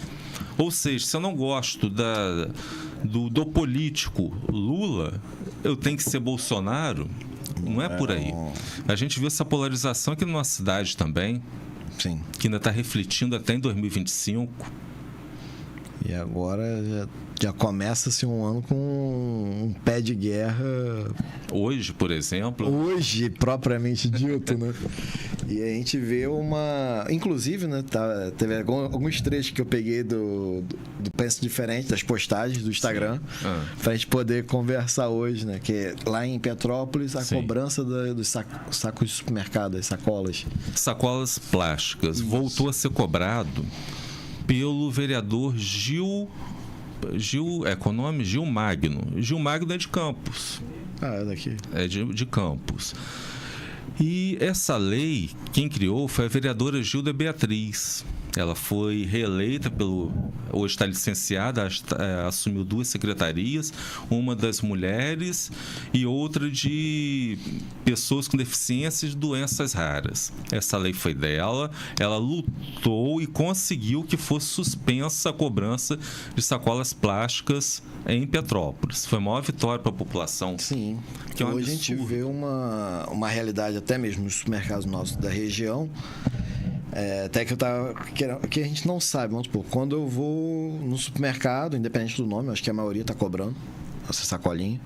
Ou seja, se eu não gosto do político Lula, eu tenho que ser Bolsonaro. Não é por aí. A gente viu essa polarização aqui na nossa cidade também. Sim. Que ainda está refletindo até em 2025. E agora já começa-se um ano com um pé de guerra. Hoje, por exemplo. Hoje, propriamente dito, né? E a gente vê uma... Inclusive, né? Teve alguns trechos que eu peguei do Penso Diferente, das postagens do Instagram, pra gente poder conversar hoje, né? Que lá em Petrópolis, a cobrança dos sacos de supermercado, as sacolas. Sacolas plásticas. Isso. Voltou a ser cobrado pelo vereador Gil, qual o nome? Gil Magno. Gil Magno é de Campos. É daqui. É de Campos. E essa lei, quem criou foi a vereadora Gilda Beatriz. Ela foi reeleita hoje está licenciada, assumiu 2 secretarias, uma das mulheres e outra de pessoas com deficiências e doenças raras. Essa lei foi dela, ela lutou e conseguiu que fosse suspensa a cobrança de sacolas plásticas em Petrópolis. Foi a maior vitória para a população. Sim. Que é um hoje a gente vê uma realidade até mesmo nos supermercados nossos da região. Até que que a gente não sabe, vamos supor, quando eu vou no supermercado, independente do nome, acho que a maioria está cobrando essa sacolinha.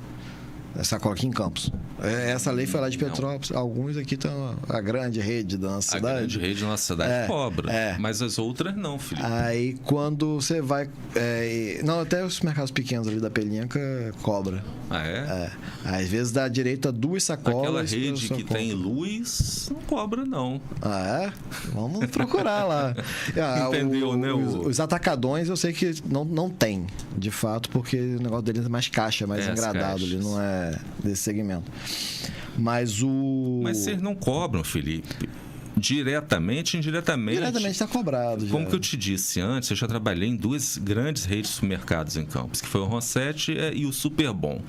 Sacola aqui em Campos. Essa lei foi lá de Petrópolis. Alguns aqui estão. A grande rede da nossa cidade. A grande rede da nossa cidade cobra. Mas as outras não, Felipe. Aí quando você vai. Não, até os mercados pequenos ali da Pelinca cobra. Ah, é? Às vezes dá direito a 2 sacolas. Aquela rede que tem luz não cobra, não. Ah, é? Vamos procurar lá. Entendeu, né? Os atacadões eu sei que não tem, de fato, porque o negócio deles é mais caixa, mais engradado ali, não é desse segmento. Mas vocês não cobram, Felipe. Diretamente e indiretamente. Diretamente está cobrado. Como que eu te disse antes, eu já trabalhei em 2 grandes redes de supermercados em Campos, que foi o Rossetti e o Superbom.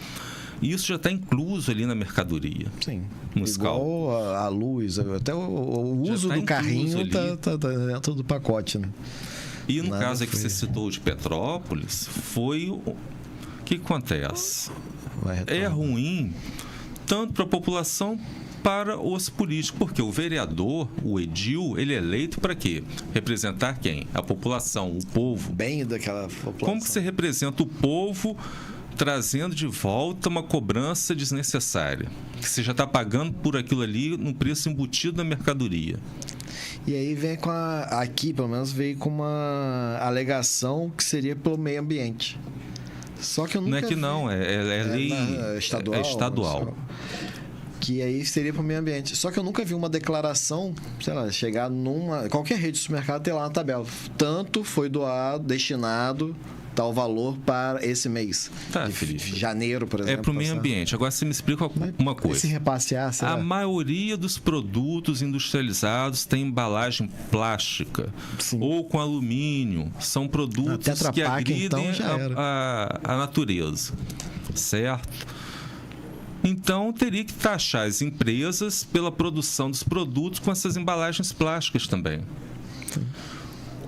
E isso já está incluso ali na mercadoria. Sim. Nos igual a luz, até o uso do carrinho está dentro do pacote, né? E no caso que você citou de Petrópolis, foi o que acontece? É ruim tanto para a população para os políticos, porque o vereador, o edil, ele é eleito para quê? Representar quem? A população, o povo. Bem daquela população. Como que você representa o povo trazendo de volta uma cobrança desnecessária? Que você já está pagando por aquilo ali no preço embutido na mercadoria. E aí vem aqui, pelo menos, veio com uma alegação que seria pelo meio ambiente. Só que eu nunca não é que vi. Não, é lei estadual. É estadual. Que aí seria para o meio ambiente. Só que eu nunca vi uma declaração, sei lá, chegar qualquer rede de supermercado ter lá na tabela. Tanto foi doado, destinado tal valor para esse mês. Tá, Felipe. Janeiro, por exemplo. É para o meio ambiente. Agora você me explica uma coisa. Se repassear, a maioria dos produtos industrializados tem embalagem plástica. Sim. Ou com alumínio. São produtos que agridem a natureza. Certo? Então, teria que taxar as empresas pela produção dos produtos com essas embalagens plásticas também. Sim.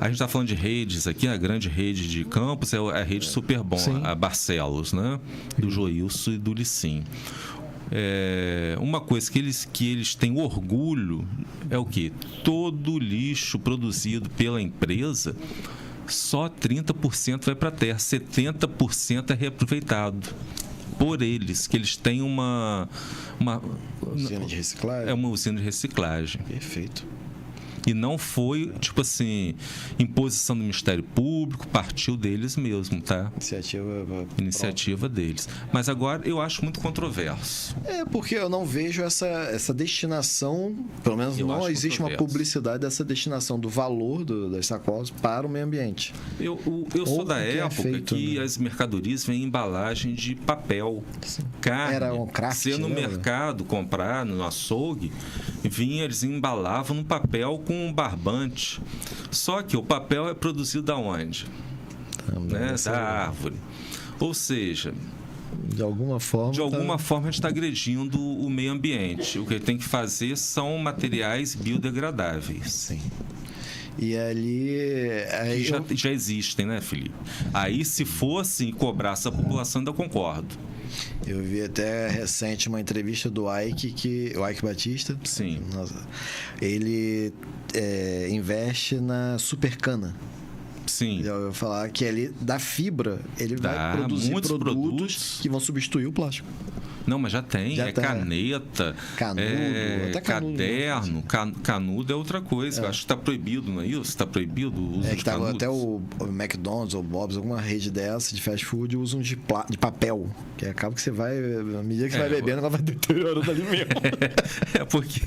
A gente está falando de redes aqui, a grande rede de Campos é a rede Superbom, a Barcelos, né? Do Joilson e do Licim. Uma coisa que eles têm orgulho é o quê? Todo lixo produzido pela empresa, só 30% vai para a terra, 70% é reaproveitado por eles, que eles têm uma usina de reciclagem. É uma usina de reciclagem. Perfeito. E não foi, tipo assim, imposição do Ministério Público, partiu deles mesmo, tá? Iniciativa deles. Mas agora eu acho muito controverso. Porque eu não vejo essa destinação, pelo menos não existe uma publicidade dessa destinação do valor das sacolas para o meio ambiente. Eu sou da época que as mercadorias vêm em embalagem de papel. Sim. Carne. Era um craft, você no mercado comprar, no açougue, eles embalavam no papel com um barbante. Só que o papel é produzido da onde? Né? Da árvore. Ou seja, de alguma forma a gente está agredindo o meio ambiente. O que tem que fazer são materiais biodegradáveis. Sim. E ali já existem, né, Felipe? Aí, se fosse e cobrasse a população, ainda concordo. Eu vi até recente uma entrevista do o Ike Batista. Sim. Nossa, ele investe na Supercana. Sim. Eu vou falar que ali, da fibra, ele vai produzir produtos que vão substituir o plástico. Não, mas já tem. Caneta, canudo, até caderno. Canudo é outra coisa. Eu acho que está proibido, não é isso? Está proibido o uso de canudos. Até o McDonald's ou Bob's, alguma rede dessa de fast food, usam de papel. Que acaba que você vai, à medida que você vai bebendo, ela vai deteriorando ali mesmo. Porque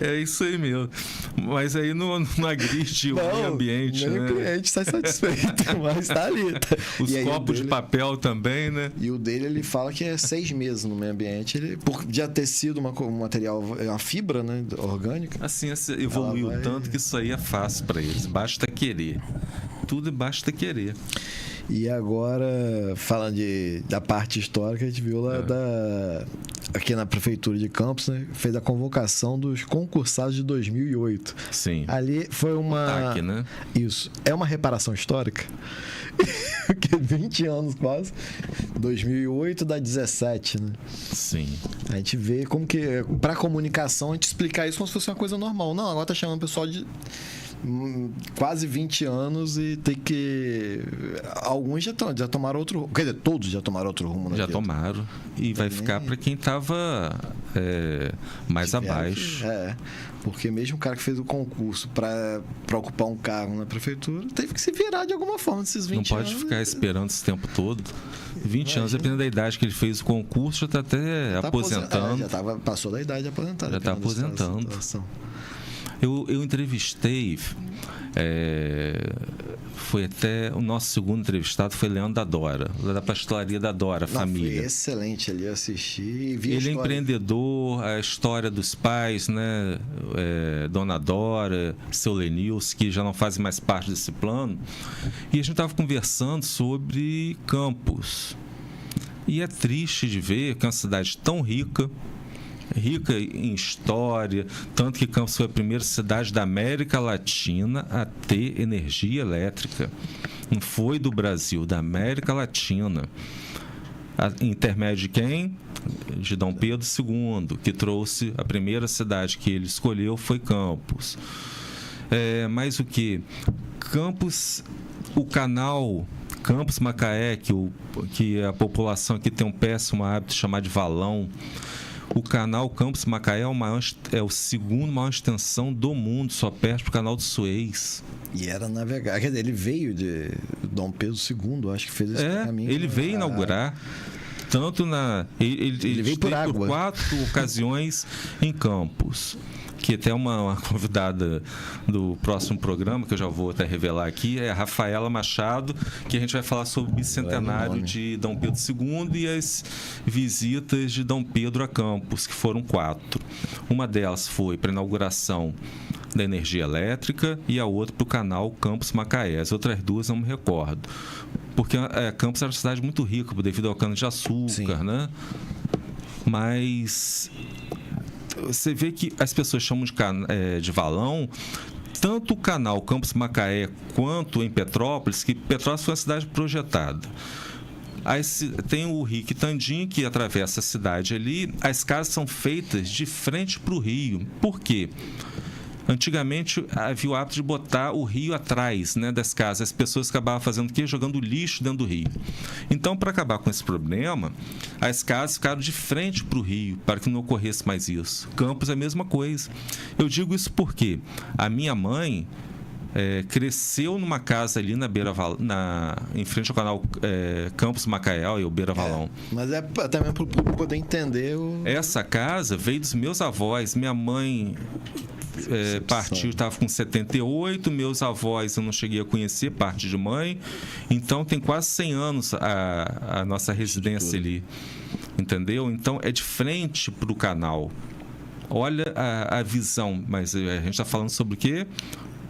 é isso aí mesmo. Mas aí não agride o meio ambiente, né? O cliente sai satisfeito, mas está ali. Os copos de papel também, né? E o dele, ele fala que é 6 meses no meio ambiente, por já ter sido um material, uma fibra, né, orgânica. Assim, evoluiu tanto que isso aí é fácil para eles. Basta querer. Tudo basta querer. E agora, falando da parte histórica, a gente viu lá aqui na Prefeitura de Campos, né, fez a convocação dos concursados de 2008. Sim. Ali foi uma... TAC, né? Isso. É uma reparação histórica. Porque 20 anos quase. 2008 dá 17, né? Sim. A gente vê como que, pra comunicação, a gente explicar isso como se fosse uma coisa normal. Não, agora tá chamando o pessoal de quase 20 anos e tem que... Alguns já tomaram outro rumo. Quer dizer, todos já tomaram outro rumo. Já tomaram. E vai ficar para quem estava mais abaixo. Porque mesmo o cara que fez o concurso para ocupar um cargo na prefeitura teve que se virar de alguma forma nesses 20 anos. Não pode ficar esperando esse tempo todo. 20 anos, dependendo da idade que ele fez o concurso, já está até aposentando. Passou da idade de aposentar. Já está aposentando. Eu entrevistei, foi até o nosso segundo entrevistado foi Leandro da Dora, da pastelaria da Dora, família. Foi excelente ali, assisti e vi. Ele é empreendedor, a história dos pais, né? Dona Dora, seu Lenils, que já não fazem mais parte desse plano. E a gente estava conversando sobre Campos. E é triste de ver que é uma cidade tão rica em história, tanto que Campos foi a primeira cidade da América Latina a ter energia elétrica. Não foi do Brasil, da América Latina. Intermédio de quem? De Dom Pedro II, que trouxe a primeira cidade que ele escolheu foi Campos. Mas o que? Campos, o canal Campos-Macaé, que a população aqui tem um péssimo hábito de chamar de valão. O canal Campos-Macaé é o segundo maior extensão do mundo, só perto do canal do Suez. E era navegar. Quer dizer, ele veio de Dom Pedro II, acho que fez esse caminho. Ele veio inaugurar. Tanto ele veio por água. 4 ocasiões em Campos. Que até uma convidada do próximo programa, que eu já vou até revelar aqui, é a Rafaela Machado, que a gente vai falar sobre o bicentenário de Dom Pedro II e as visitas de Dom Pedro a Campos, que foram 4. Uma delas foi para a inauguração da energia elétrica e a outra para o canal Campos-Macaé. As outras 2 não me recordo. Porque Campos era uma cidade muito rica devido ao cana-de-açúcar, né? Mas você vê que as pessoas chamam de valão, tanto o canal Campos-Macaé quanto em Petrópolis, que Petrópolis foi uma cidade projetada. Aí tem o Rio Quitandinho, que atravessa a cidade ali. As casas são feitas de frente para o rio. Por quê? Antigamente havia o hábito de botar o rio atrás, né, das casas. As pessoas acabavam fazendo o quê? Jogando lixo dentro do rio. Então, para acabar com esse problema, as casas ficaram de frente para o rio, para que não ocorresse mais isso. Campos é a mesma coisa. Eu digo isso porque a minha mãe cresceu numa casa ali na beira em frente ao canal Campos Macael e o Beira Valão. Mas é também para o público poder entender Essa casa veio dos meus avós. Minha mãe partiu, estava com 78. Meus avós eu não cheguei a conhecer, parte de mãe. Então tem quase 100 anos a nossa residência ali. Entendeu? Então é de frente para o canal. Olha a visão. Mas a gente está falando sobre o quê?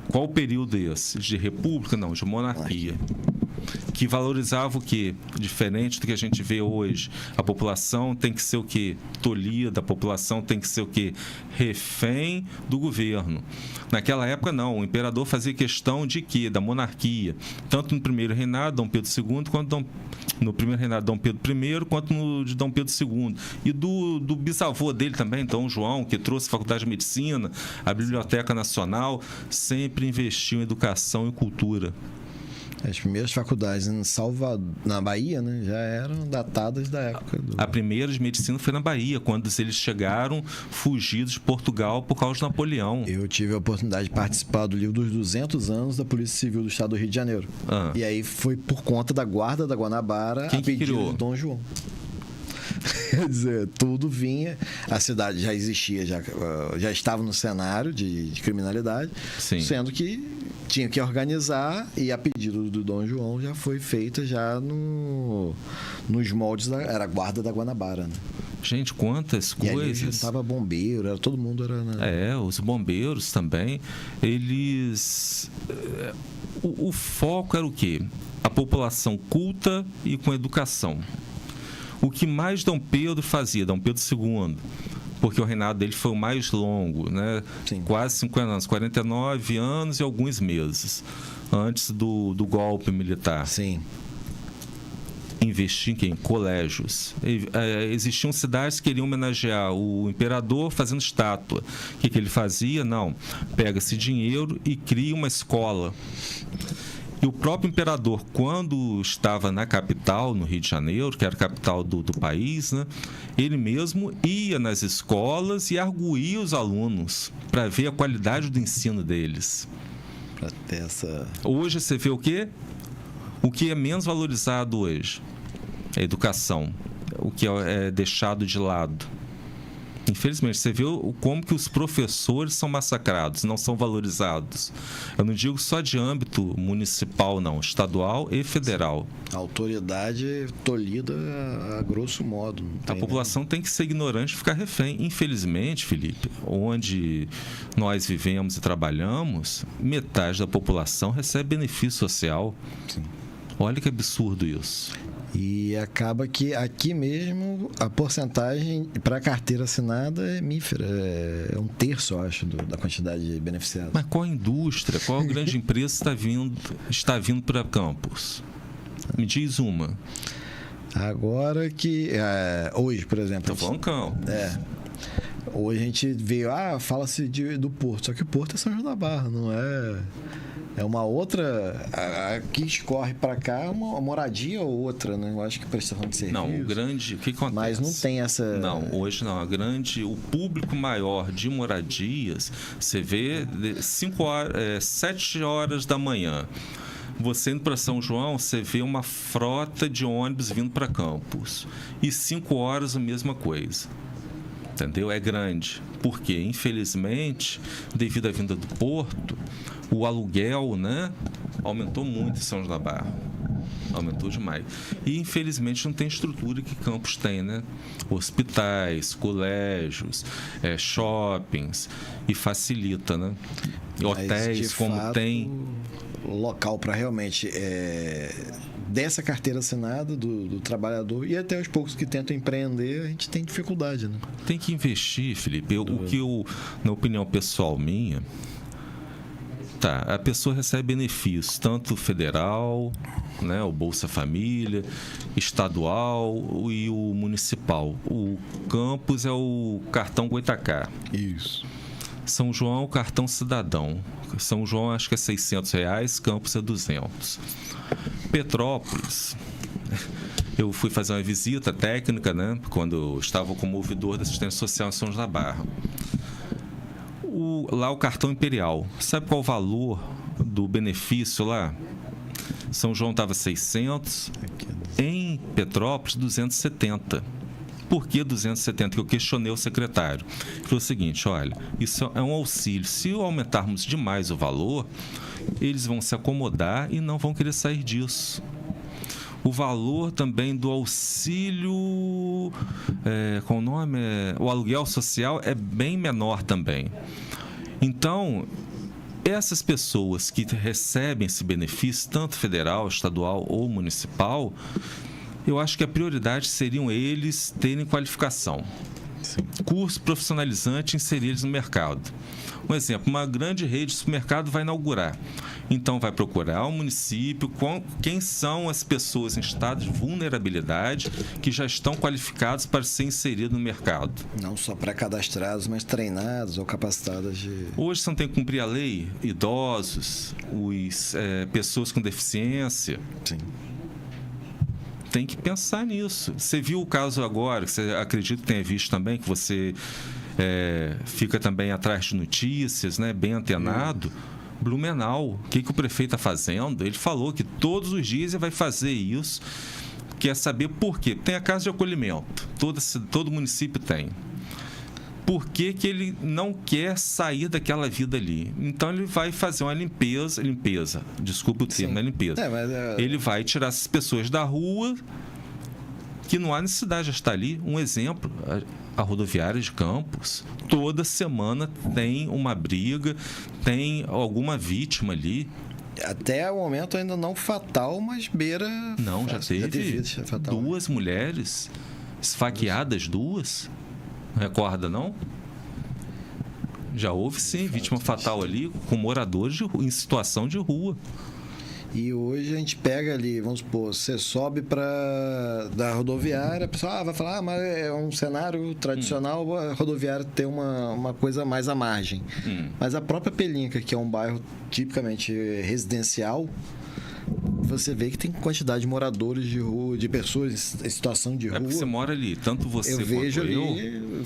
Qual o período esse? De república? Não, de monarquia. Que valorizava o quê? Diferente do que a gente vê hoje. A população tem que ser o quê? Tolhida, a população tem que ser o quê? Refém do governo. Naquela época, não. O imperador fazia questão de quê? Da monarquia. Tanto no primeiro reinado, Dom Pedro II, quanto no primeiro reinado de Dom Pedro I, quanto no de Dom Pedro II. E do bisavô dele também, Dom João, que trouxe a Faculdade de Medicina, a Biblioteca Nacional, sempre investiu em educação e cultura. As primeiras faculdades na Bahia, né, já eram datadas da época A primeira de medicina foi na Bahia, quando eles chegaram fugidos de Portugal por causa de Napoleão. Eu tive a oportunidade de participar do livro dos 200 anos da Polícia Civil do Estado do Rio de Janeiro. E aí foi por conta da Guarda da Guanabara, Quem a pedido criou? de Dom João. Quer dizer, tudo vinha, a cidade já existia, já estava no cenário de criminalidade, Sim. Sendo que tinha que organizar, e a pedido do Dom João já foi feita já nos moldes era a Guarda da Guanabara, né? Gente, quantas E ali coisas. juntava bombeiro, todo mundo era... Né? Os bombeiros também, eles... O foco era o quê? A população culta e com educação. O que mais Dom Pedro fazia, Dom Pedro II, porque o reinado dele foi o mais longo, né? Sim. Quase 50 anos, 49 anos e alguns meses, antes do golpe militar. Sim. Investir em quem? Colégios. Existiam cidades que queriam homenagear o imperador fazendo estátua. O que ele fazia? Não. Pega-se dinheiro e cria uma escola. E o próprio imperador, quando estava na capital, no Rio de Janeiro, que era a capital do país, né, ele mesmo ia nas escolas e arguía os alunos para ver a qualidade do ensino deles. Para ter essa... Hoje você vê o quê? O que é menos valorizado hoje? A educação. O que é deixado de lado. Infelizmente, você vê como que os professores são massacrados, não são valorizados. Eu não digo só de âmbito municipal, não, estadual e federal. A autoridade tolhida a grosso modo. A população tem que ser ignorante e ficar refém. Infelizmente, Felipe, onde nós vivemos e trabalhamos, metade da população recebe benefício social. Sim. Olha que absurdo isso. E acaba que aqui mesmo a porcentagem para a carteira assinada é mífera. É 1/3, eu acho, da quantidade de beneficiados. Mas qual indústria, qual grande empresa está vindo para Campos? Me diz uma. Agora que... hoje, por exemplo... Estou falando Campos. Hoje a gente veio... fala-se do Porto. Só que o Porto é São João da Barra, não é... É uma outra... Aqui escorre para cá uma moradia ou outra, né? Eu acho que prestação de serviço. Não, o grande... O que acontece? Mas não tem essa... Não, hoje não. O público maior de moradias, você vê 7 horas da manhã. Você indo para São João, você vê uma frota de ônibus vindo para Campos. E 5 horas a mesma coisa. Entendeu? É grande. Porque, infelizmente, devido à vinda do Porto, o aluguel, né, aumentou muito em São João da Barra. Aumentou demais. E, infelizmente, não tem estrutura que Campos tem, né? Hospitais, colégios, shoppings, e facilita, né? E hotéis, como fato, tem... local para realmente dessa carteira assinada do trabalhador, e até os poucos que tentam empreender, a gente tem dificuldade, né? Tem que investir, Felipe. Na opinião pessoal minha, a pessoa recebe benefícios, tanto federal, né, o Bolsa Família, estadual e o municipal. O Campos é o cartão Goitacá. Isso. São João, cartão cidadão. São João acho que é R$600, Campos é 200. Petrópolis, eu fui fazer uma visita técnica, né, quando eu estava como ouvidor da assistência social em São João da Barra. Lá o cartão imperial, sabe qual o valor do benefício lá? São João estava 600, em Petrópolis 270. Por que 270? Que eu questionei o secretário. Ele falou o seguinte, olha, isso é um auxílio. Se aumentarmos demais o valor, eles vão se acomodar e não vão querer sair disso. O valor também do auxílio, qual o nome? O aluguel social é bem menor também. Então, essas pessoas que recebem esse benefício, tanto federal, estadual ou municipal, eu acho que a prioridade seriam eles terem qualificação. Sim. Curso profissionalizante, inserir eles no mercado. Um exemplo, uma grande rede de supermercado vai inaugurar. Então, vai procurar o município, quem são as pessoas em estado de vulnerabilidade que já estão qualificados para ser inseridos no mercado. Não só pré-cadastrados, mas treinados ou capacitados de... Hoje você não tem que cumprir a lei, idosos, pessoas com deficiência. Sim. Tem que pensar nisso. Você viu o caso agora, que você acredita que tenha visto também, que você fica também atrás de notícias, né, bem antenado. Blumenau, o que o prefeito está fazendo? Ele falou que todos os dias ele vai fazer isso. Quer saber por quê? Tem a casa de acolhimento, todo município tem. Por que ele não quer sair daquela vida ali? Então ele vai fazer uma limpeza, desculpa o termo, é limpeza. Ele vai tirar essas pessoas da rua, que não há necessidade de estar ali. Um exemplo, a rodoviária de Campos, toda semana tem uma briga, tem alguma vítima ali. Até o momento ainda não fatal, mas beira... Não, já teve 2 mulheres esfaqueadas, 2. Recorda, não? Já houve, sim, vítima fatal ali, com moradores em situação de rua. E hoje a gente pega ali, vamos supor, você sobe da rodoviária, a pessoa vai falar, mas é um cenário tradicional, a rodoviária tem uma coisa mais à margem. Mas a própria Pelinca, que é um bairro tipicamente residencial, você vê que tem quantidade de moradores de rua, de pessoas em situação de rua. Porque você mora ali, tanto você quanto vejo eu. Ali...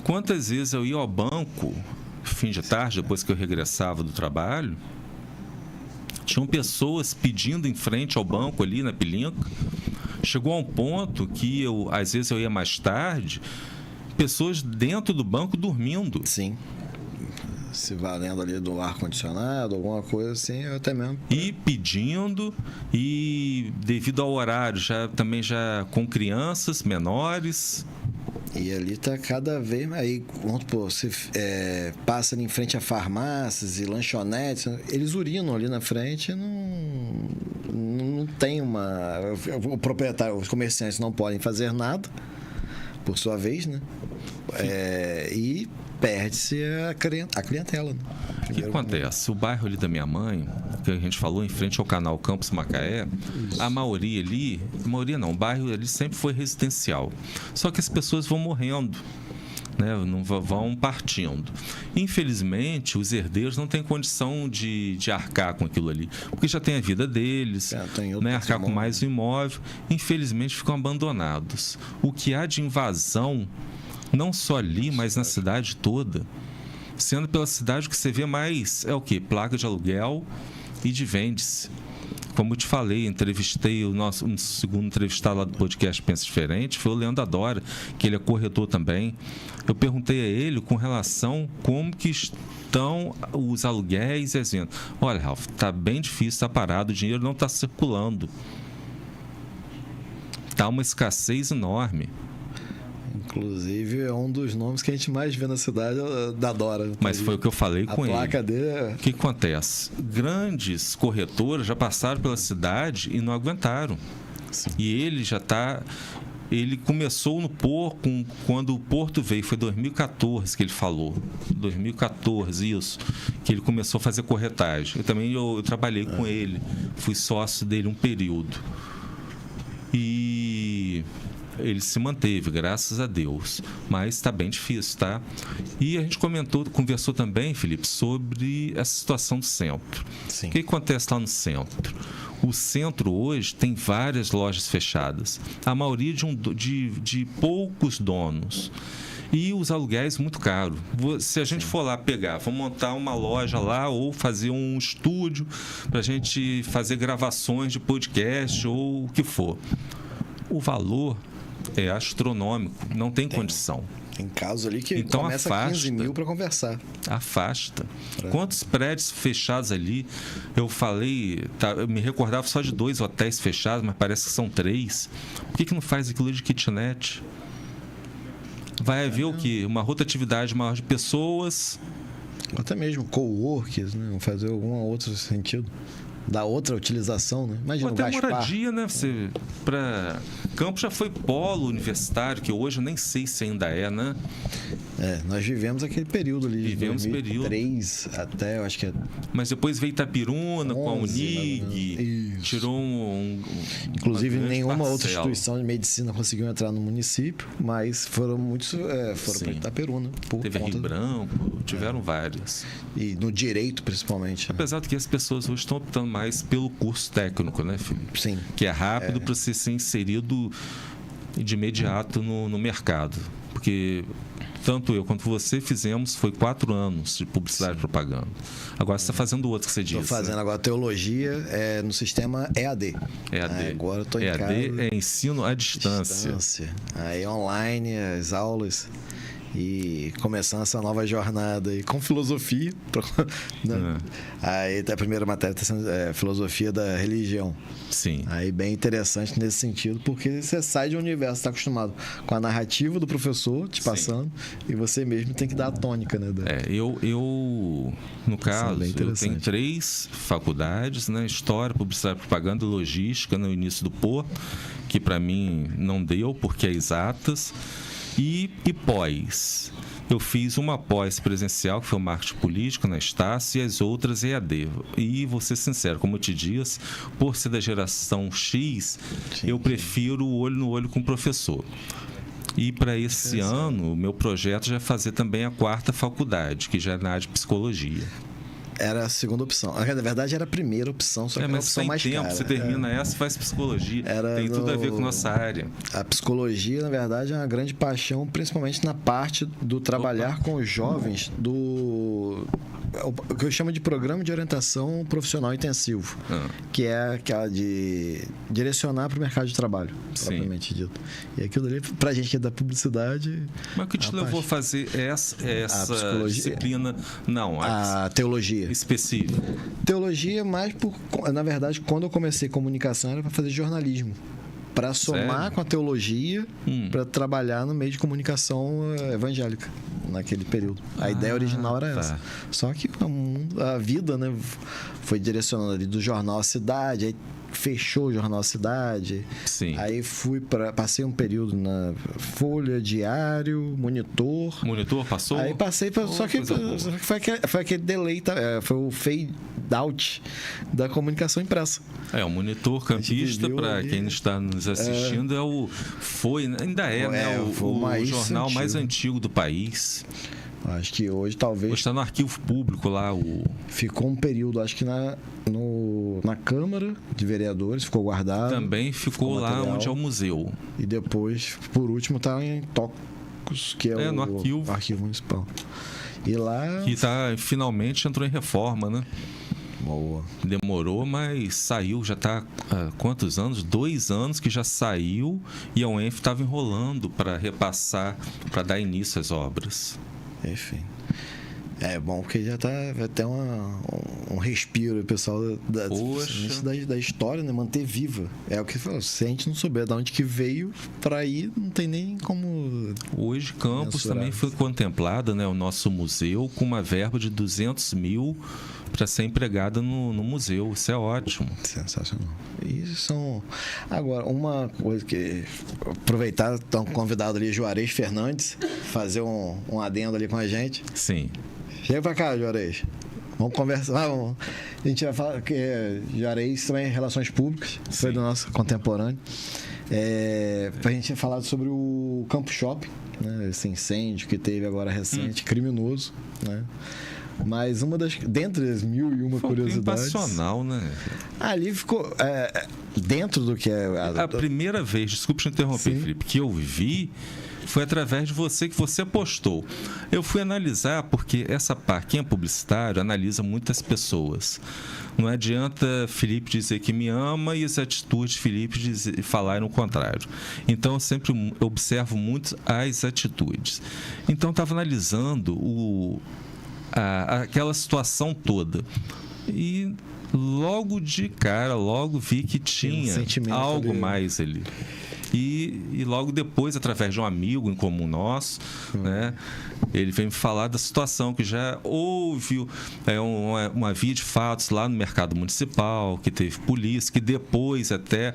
Quantas vezes eu ia ao banco, fim de tarde, depois que eu regressava do trabalho, tinham pessoas pedindo em frente ao banco ali na Pelinca. Chegou a um ponto que às vezes eu ia mais tarde, pessoas dentro do banco dormindo. Sim. Se valendo ali do ar-condicionado, alguma coisa assim, eu até mesmo. E pedindo, e devido ao horário, também com crianças menores. E ali tá cada vez mais. Aí, vamos supor, você passa ali em frente a farmácias e lanchonetes, eles urinam ali na frente, não tem uma. O proprietário, os comerciantes não podem fazer nada, por sua vez, né? E perde-se a clientela. Né? O que acontece? O bairro ali da minha mãe, que a gente falou, em frente ao canal Campos Macaé, a maioria ali, o bairro ali sempre foi residencial. Só que as pessoas vão morrendo, né? Não vão partindo. Infelizmente, os herdeiros não têm condição de arcar com aquilo ali, porque já tem a vida deles, né? Arcar com mais um imóvel. Infelizmente, ficam abandonados. O que há de invasão, não só ali, mas na cidade toda, sendo pela cidade que você vê mais é o quê? Placa de aluguel e de vende-se. Como eu te falei, entrevistei um segundo entrevistado lá do podcast Pensa Diferente, foi o Leandro Adora, que ele é corretor também. Eu perguntei a ele com relação como que estão os aluguéis e as vendas. Olha, Ralf, está bem difícil, está parado, o dinheiro não está circulando. Está uma escassez enorme. Inclusive, é um dos nomes que a gente mais vê na cidade, da Dora. Mas foi o que eu falei com ele. A placa dele O que acontece? Grandes corretoras já passaram pela cidade e não aguentaram. Sim. E ele já está... Ele começou no Porto, quando o Porto veio, foi 2014 que ele falou. 2014, isso. Que ele começou a fazer corretagem. Eu trabalhei com ele, fui sócio dele um período. E... ele se manteve, graças a Deus. Mas está bem difícil, tá? E a gente conversou também, Felipe, sobre essa situação do centro. Sim. O que acontece lá no centro? O centro hoje tem várias lojas fechadas. A maioria de poucos donos. E os aluguéis muito caros. Se a gente for lá pegar, vamos montar uma loja lá ou fazer um estúdio para a gente fazer gravações de podcast ou o que for. O valor é astronômico, não tem condição. Tem casos ali que Então, começa afasta. 15 mil para conversar. Afasta. Quantos prédios fechados ali? Eu falei, eu me recordava só de 2 hotéis fechados, mas parece que são 3. Por que não faz aquilo de kitnet? Vai haver o quê? Uma rotatividade maior de pessoas. Até mesmo coworkers, né? Fazer algum outro sentido. Da outra utilização, né? Imagina Ou o até Gaspar. moradia, né? Campos já foi polo universitário, que hoje eu nem sei se ainda é, né? Nós vivemos aquele período ali. Vivemos de 2003 período. até, eu acho que é... Mas depois veio Itapiruna com a 11, Unig, isso. tirou Inclusive, uma grande nenhuma outra parcela. instituição de medicina conseguiu entrar no município, mas foram muitos foram Sim. para Itaperuna. Por Teve a conta Rio Branco, tiveram várias. E no direito, principalmente. Né? Apesar de que as pessoas hoje estão optando mais pelo curso técnico, né, Felipe? Sim. Que é rápido para você ser inserido de imediato no mercado. Porque tanto eu quanto você foi 4 anos de publicidade e propaganda. Agora você está fazendo outro que você disse. Estou fazendo agora teologia no sistema EAD. EAD. Agora eu estou em casa. EAD é ensino à distância. Aí online, as aulas. E começando essa nova jornada aí com filosofia. Né? Aí a primeira matéria está sendo filosofia da religião. Sim. Aí bem interessante nesse sentido, porque você sai de um universo, está acostumado com a narrativa do professor te passando, e você mesmo tem que dar a tônica, né? Eu no caso, eu tenho 3 faculdades, né? História, Publicidade, Propaganda e Logística no início do POR, que para mim não deu, porque é exatas. E pós. Eu fiz uma pós presencial, que foi o marketing político na Estácio, e as outras EAD. E vou ser sincero, como eu te disse, por ser da geração X, eu prefiro o olho no olho com o professor. E para esse ano, o meu projeto já é fazer também a 4ª faculdade, que já é na área de psicologia. Era a segunda opção. Na verdade, era a primeira opção, só que era a opção mais cara. Você termina essa, faz psicologia. Tem tudo a ver com nossa área. A psicologia, na verdade, é uma grande paixão, principalmente na parte do trabalhar com os jovens o que eu chamo de programa de orientação profissional intensivo, que é aquela de direcionar para o mercado de trabalho, propriamente dito. E aquilo ali, para a gente que é da publicidade... Mas o que te levou a fazer essa disciplina? Não, a teologia. Específica. Teologia, mais na verdade, quando eu comecei comunicação, era para fazer jornalismo. Para somar com a teologia, para trabalhar no meio de comunicação evangélica, naquele período. A ideia original era essa. Só que a vida, né, foi direcionando ali do Jornal Cidade, aí fechou o Jornal Cidade. Sim. Aí passei um período na Folha, Diário, Monitor. Monitor passou? Aí passei, só que foi aquele delay, foi o fade out da comunicação impressa. O Monitor campista, para quem está nos assistindo, ainda é, né, o jornal mais antigo do país. Acho que hoje talvez... Hoje está no arquivo público lá. Ficou um período, acho que na Câmara de Vereadores, ficou guardado. Também ficou lá material, onde é o museu. E depois, por último, está em Tocos, que é no arquivo municipal. E lá... Que finalmente entrou em reforma, né? Boa. Demorou, mas saiu, já está há quantos anos? 2 anos que já saiu, e a UENF estava enrolando para repassar, para dar início às obras. Enfim. É bom porque já vai ter um respiro, o pessoal da história, né? Manter viva. É o que falou. Se a gente não souber de onde que veio, para ir não tem nem como. Hoje, Campos também foi contemplado, né? O nosso museu, com uma verba de 200 mil para ser empregada no museu. Isso é ótimo. Sensacional. Agora, uma coisa que... Aproveitar, estão convidado ali Juarez Fernandes, fazer um adendo ali com a gente. Sim. Chega pra cá, Juarez. Vamos conversar. A gente vai falar que Juarez também é Relações Públicas, foi do nosso contemporâneo. Pra gente ter falado sobre o Campo Shopping, né? Esse incêndio que teve agora recente, criminoso, né? Mas dentre as 1001 curiosidades... Passional, né? Ali ficou... dentro do que é... A primeira vez, desculpe te interromper, Felipe, que eu vi foi através de você, que você postou. Eu fui analisar, porque quem é publicitário analisa muitas pessoas. Não adianta Felipe dizer que me ama e as atitudes de Felipe falarem o contrário. Então, eu sempre observo muito as atitudes. Então, eu estava analisando aquela situação toda. E logo de cara, vi que tinha algo mais ali. E logo depois, através de um amigo em comum nosso, né, ele veio me falar da situação que já houve uma via de fatos lá no mercado municipal, que teve polícia, que depois até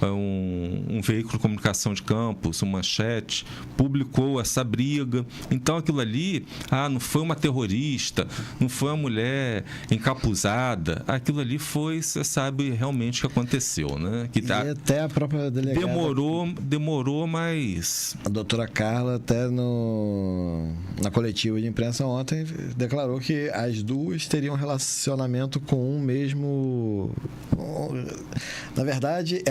um veículo de comunicação de Campos, uma Manchete, publicou essa briga. Então aquilo ali, não foi uma terrorista, não foi uma mulher encapuzada, aquilo ali foi, você sabe realmente o que aconteceu, né? E até a própria delegada... Demorou, mas... A doutora Carla, até na coletiva de imprensa ontem, declarou que as duas teriam relacionamento com um mesmo... Na verdade,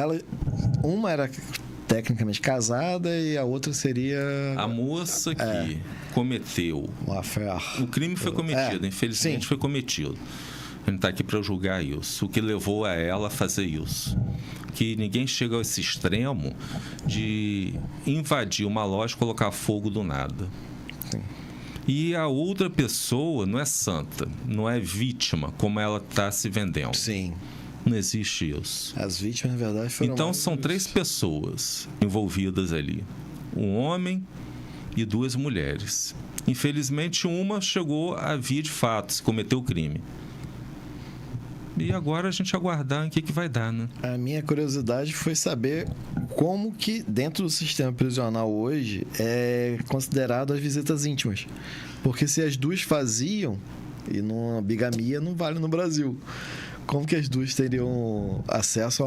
uma era tecnicamente casada e a outra seria... A moça que cometeu... O crime foi cometido, infelizmente foi cometido. A gente está aqui para julgar isso. O que levou a ela a fazer isso. Que ninguém chega a esse extremo de invadir uma loja e colocar fogo do nada. Sim. E a outra pessoa não é santa, não é vítima, como ela está se vendendo. Sim. Não existe isso. As vítimas, na verdade, foram... Então, são 3 pessoas envolvidas ali. Um homem e 2 mulheres. Infelizmente, uma chegou à via de fato, cometeu o crime. E agora a gente aguardar em que vai dar, né? A minha curiosidade foi saber como que dentro do sistema prisional hoje é considerado as visitas íntimas. Porque se as duas faziam, e numa bigamia não vale no Brasil, como que as duas teriam acesso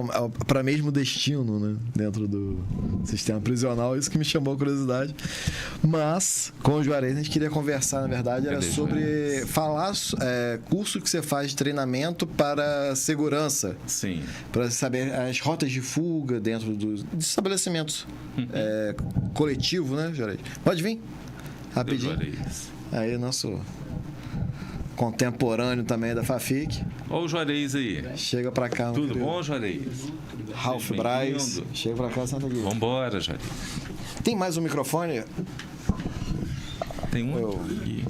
para mesmo destino, né? Dentro do sistema prisional? Isso que me chamou a curiosidade. Mas, com o Juarez, a gente queria conversar, na verdade, era sobre curso que você faz de treinamento para segurança. Sim. Para saber as rotas de fuga dentro dos estabelecimentos coletivo, né, Juarez? Pode vir? Rapidinho. Aí, nosso... contemporâneo também da Fafic. Olha o Juarez aí. Chega pra cá. Tudo bom, Juarez? Ralph Braz. Chega pra cá, senta aqui. Vambora, Juarez. Tem mais um microfone? Tem um aqui.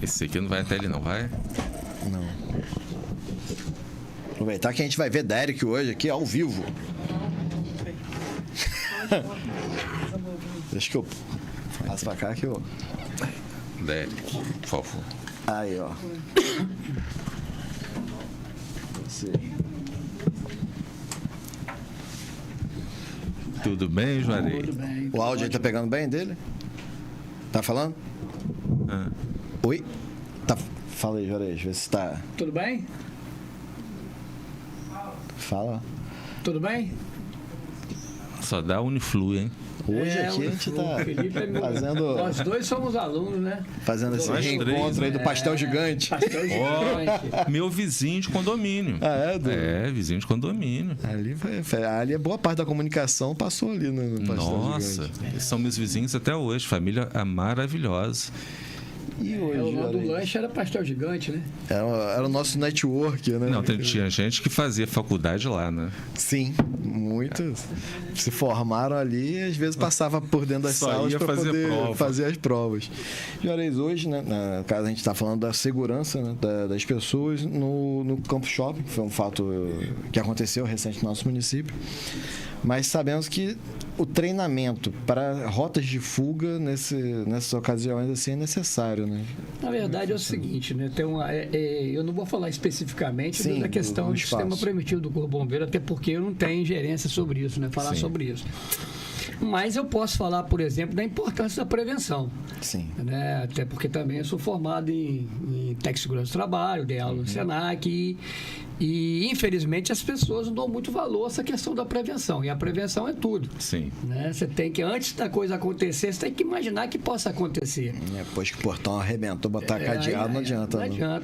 Esse aqui não vai até ele, não vai? Não. Aproveitar que a gente vai ver Derek hoje aqui ao vivo. Deixa que eu passo pra cá que eu... Derek, por favor. Aí, ó. Você. Tudo bem, Juarez? Tudo bem. O áudio aí tá pegando bem dele? Tá falando? Oi? Tá. Fala aí, Juarez, vê se tá... Tudo bem? Fala. Tudo bem? Só dá Uniflu, hein? Hoje aqui a gente tá fazendo... Nós dois somos alunos, né? Fazendo esse reencontro aí do pastel gigante. Pastel gigante. Meu vizinho de condomínio. Vizinho de condomínio. Ali é boa parte da comunicação passou ali no pastel Nossa, gigante. são meus vizinhos até hoje. Família maravilhosa. E hoje, O nome do lanche era pastel gigante, né? Era o nosso network, né? Não, tinha gente que fazia faculdade lá, né? Sim, muitos se formaram ali e às vezes passava por dentro das salas para poder fazer as provas. Juarez, hoje, né, na casa a gente está falando da segurança, né, das pessoas no Campo Shopping, que foi um fato que aconteceu recente no nosso município. Mas sabemos que o treinamento para rotas de fuga nessas ocasiões assim, é necessário, né? Na verdade é o seguinte, né? Eu não vou falar especificamente da questão do sistema preventivo do Corpo Bombeiro, até porque eu não tenho ingerência sobre isso, né? Falar sobre isso. Mas eu posso falar, por exemplo, da importância da prevenção. Sim. Né? Até porque também eu sou formado em técnico de segurança do trabalho, dei aula no Senac e, infelizmente, as pessoas não dão muito valor a essa questão da prevenção. E a prevenção é tudo. Sim. Né? Você tem que, antes da coisa acontecer, você tem que imaginar que possa acontecer. Depois que o portão arrebentou, botar cadeado, não adianta.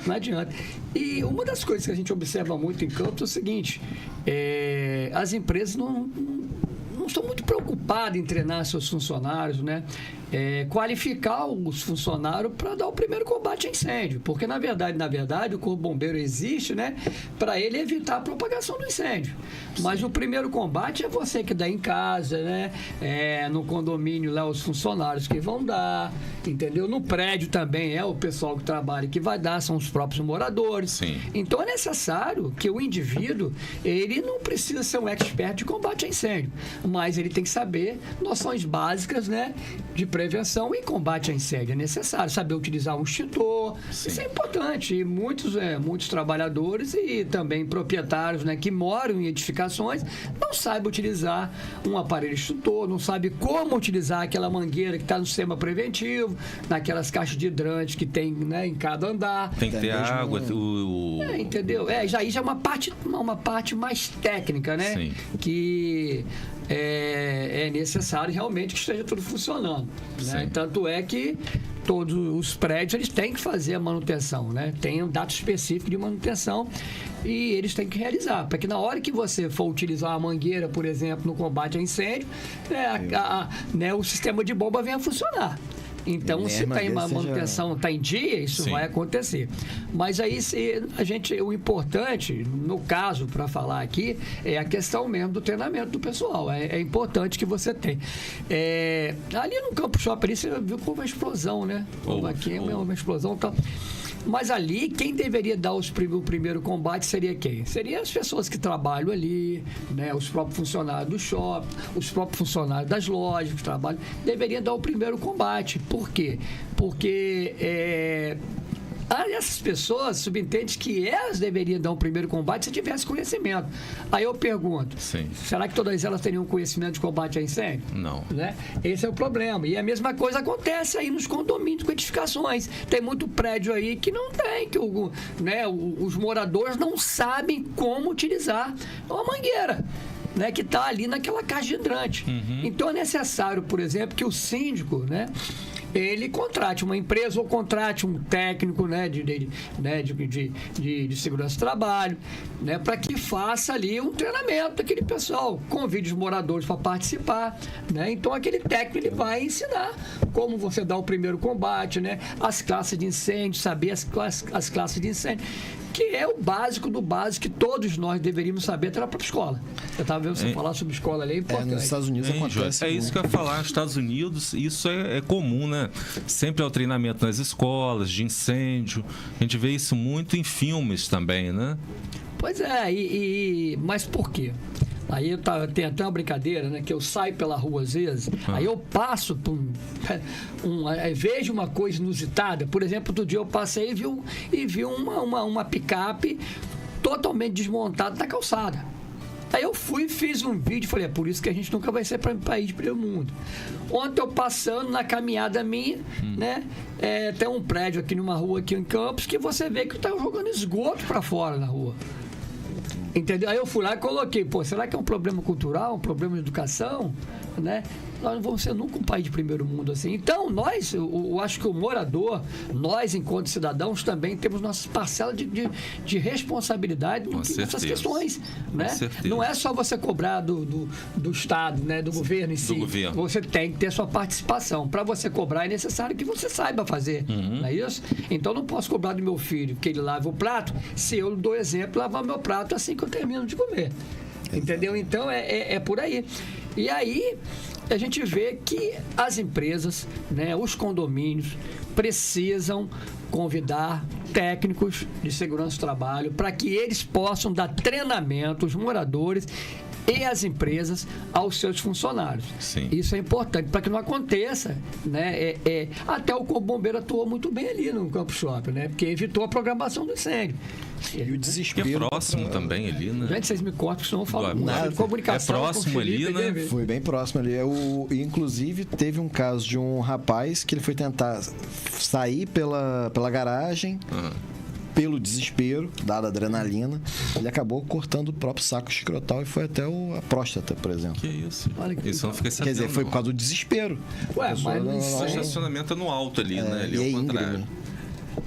Não adianta. E uma das coisas que a gente observa muito em Campos é o seguinte, as empresas não estão muito preocupadas em treinar seus funcionários, né? Qualificar os funcionários para dar o primeiro combate a incêndio, porque na verdade o Corpo Bombeiro existe, né, para ele evitar a propagação do incêndio. Mas o primeiro combate é você que dá em casa, né, no condomínio lá os funcionários que vão dar, entendeu? No prédio também é o pessoal que trabalha que vai dar, são os próprios moradores. Sim. Então é necessário que o indivíduo, ele não precisa ser um expert de combate a incêndio, mas ele tem que saber noções básicas, né, de prevenção e combate a incêndio. É necessário saber utilizar um extintor. Sim. Isso é importante. E muitos trabalhadores e também proprietários, né, que moram em edificações não sabem utilizar um aparelho extintor, não sabem como utilizar aquela mangueira que está no sistema preventivo, naquelas caixas de hidrante que tem, né, em cada andar. Tem que ter água. Entendeu? Já é uma parte mais técnica, né? Sim. Que é necessário realmente que esteja tudo funcionando. Né? Tanto é que todos os prédios eles têm que fazer a manutenção, né? Tem um dado específico de manutenção e eles têm que realizar, para que na hora que você for utilizar a mangueira, por exemplo, no combate a incênio, o sistema de bomba venha a funcionar. Então, se tem uma manutenção, está em dia, isso vai acontecer. Mas aí, o importante, no caso, para falar aqui, é a questão mesmo do treinamento do pessoal. É importante que você tenha. Ali no Campo Shopping, você viu como uma explosão, né? Aqui é uma explosão e tal. Mas ali, quem deveria dar o primeiro combate seria quem? Seriam as pessoas que trabalham ali, né? Os próprios funcionários do shopping, os próprios funcionários das lojas que trabalham, deveriam dar o primeiro combate. Por quê? Porque essas pessoas subentendem que elas deveriam dar um primeiro combate se tivesse conhecimento. Aí eu pergunto, será que todas elas teriam conhecimento de combate a incêndio? Não. Né? Esse é o problema. E a mesma coisa acontece aí nos condomínios com edificações. Tem muito prédio aí que não tem, que os moradores não sabem como utilizar uma mangueira, né, que está ali naquela caixa de hidrante. Então é necessário, por exemplo, que o síndico, né, ele contrate uma empresa ou contrate um técnico, né, de segurança do trabalho, né, para que faça ali um treinamento daquele pessoal, convide os moradores para participar, né, então aquele técnico ele vai ensinar como você dá o primeiro combate, né, as classes de incêndio, saber as classes de incêndio, que é o básico do básico que todos nós deveríamos saber até na própria escola. Eu estava vendo você falar sobre escola ali, é importante. Nos Estados Unidos acontece. É isso que eu ia falar. Nos Estados Unidos, isso é comum, né? Sempre é o treinamento nas escolas, de incêndio. A gente vê isso muito em filmes também, né? Pois é, mas por quê? Aí tem até uma brincadeira, né? Que eu saio pela rua às vezes, aí eu passo por vejo uma coisa inusitada. Por exemplo, outro dia eu passei e vi uma picape totalmente desmontada na calçada. Aí eu fiz um vídeo e falei, é por isso que a gente nunca vai ser país de primeiro mundo. Ontem eu passando na caminhada minha, né? Tem um prédio aqui numa rua aqui em Campos que você vê que tá jogando esgoto para fora na rua. Entendeu? Aí eu fui lá e coloquei, será que é um problema cultural, um problema de educação, né? Nós não vamos ser nunca um país de primeiro mundo assim. Então, eu acho que o morador, nós, enquanto cidadãos, também temos nossa parcela de responsabilidade nessas questões, né? Não é só você cobrar do Estado, né? Do governo em si. Você tem que ter sua participação. Para você cobrar, é necessário que você saiba fazer, não é isso? Então, não posso cobrar do meu filho que ele lave o prato, se eu dou exemplo, lavar meu prato assim que eu termino de comer. Entendeu? Então, é por aí. E aí, a gente vê que as empresas, né, os condomínios, precisam convidar técnicos de segurança do trabalho para que eles possam dar treinamento aos moradores e as empresas aos seus funcionários. Sim. Isso é importante para que não aconteça, né? Até o Corpo Bombeiro atuou muito bem ali no Campo Shopping, né? Porque evitou a programação do incêndio. E o Que é desespero. próximo também ali, né? Gente, vocês me cortam, senão eu falo Nada. de comunicação. É próximo com o Felipe, ali, né? Foi bem próximo ali. Inclusive, teve um caso de um rapaz que ele foi tentar sair pela garagem. Pelo desespero, dada a adrenalina, ele acabou cortando o próprio saco escrotal e foi até a próstata, por exemplo. Que isso? Olha que Isso eu não fiquei Quer sabendo. dizer, foi por causa do desespero. Ué, A pessoa mas não O sei. estacionamento é no alto ali, né? Ali e é é o íngreme. contrário.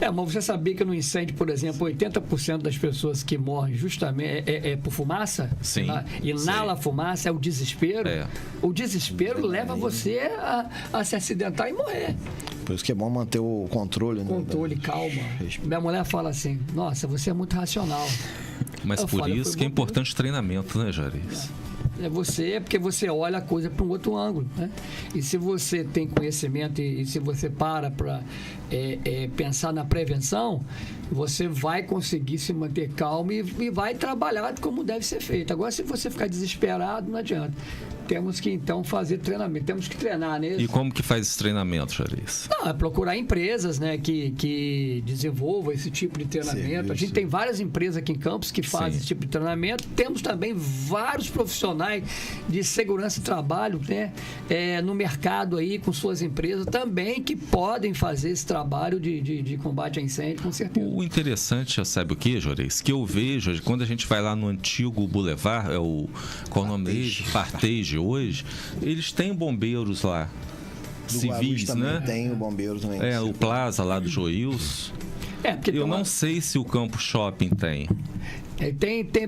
Mas você sabia que no incêndio, por exemplo, 80% das pessoas que morrem justamente é por fumaça? Sim, Inala a fumaça, é o desespero. É. O desespero leva você a se acidentar e morrer. Por isso que é bom manter o controle. Né, Controle, calma. Minha mulher fala assim, nossa, você é muito racional. Mas Eu por falo, isso foi que é bom. importante o treinamento, né, Jarice? É porque você olha a coisa para um outro ângulo, né? E se você tem conhecimento e se você para pensar na prevenção, você vai conseguir se manter calmo e vai trabalhar como deve ser feito. Agora, se você ficar desesperado, não adianta. Temos que, então, fazer treinamento. Temos que treinar, né? E como que faz esse treinamento, Jarice? Não, é procurar empresas, né, que desenvolvam esse tipo de treinamento. Serviço. A gente tem várias empresas aqui em Campos que fazem Sim. esse tipo de treinamento. Temos também vários profissionais de segurança e trabalho, né, no mercado aí com suas empresas também que podem fazer esse trabalho de combate a incêndio, com certeza. O interessante, sabe o que, Jarice? Que eu vejo, quando a gente vai lá no antigo Boulevard, qual o nome dele? Partage hoje, eles têm bombeiros lá, Do civis, Guarulhos também né? tem o bombeiro também. O Plaza lá do Joilson. Porque Eu não sei se o Campo Shopping tem.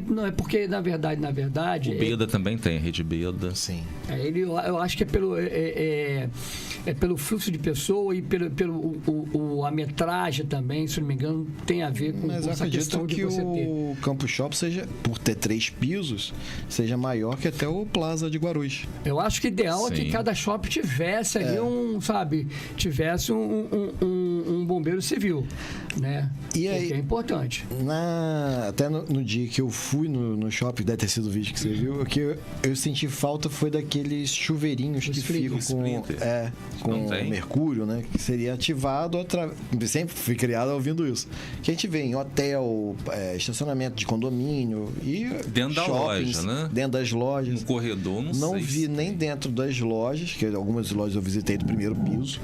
não, é porque, na verdade... O Beda também tem, a Rede Beda. Sim. Eu acho que é pelo fluxo de pessoa e pelo a metragem também, se não me engano, tem a ver com Mas eu essa questão acredito de que você ter. o Campo Shopping seja, por ter 3 pisos, seja maior que até o Plaza de Guarulhos. Eu acho que o ideal é Sim. que cada shopping tivesse ali tivesse um bombeiro civil, né? E aí- Porque é importante. Até no dia que eu fui no shopping, deve ter sido o vídeo que você viu, o que eu senti falta foi daqueles chuveirinhos que ficam Sprinter. com Não tem? mercúrio, né? Que seria ativado sempre fui criado ouvindo isso. Que a gente vê em hotel, estacionamento de condomínio e Dentro da shoppings, loja, né? Dentro das lojas. No corredor, não sei. vi nem dentro das lojas, que algumas lojas eu visitei do primeiro piso,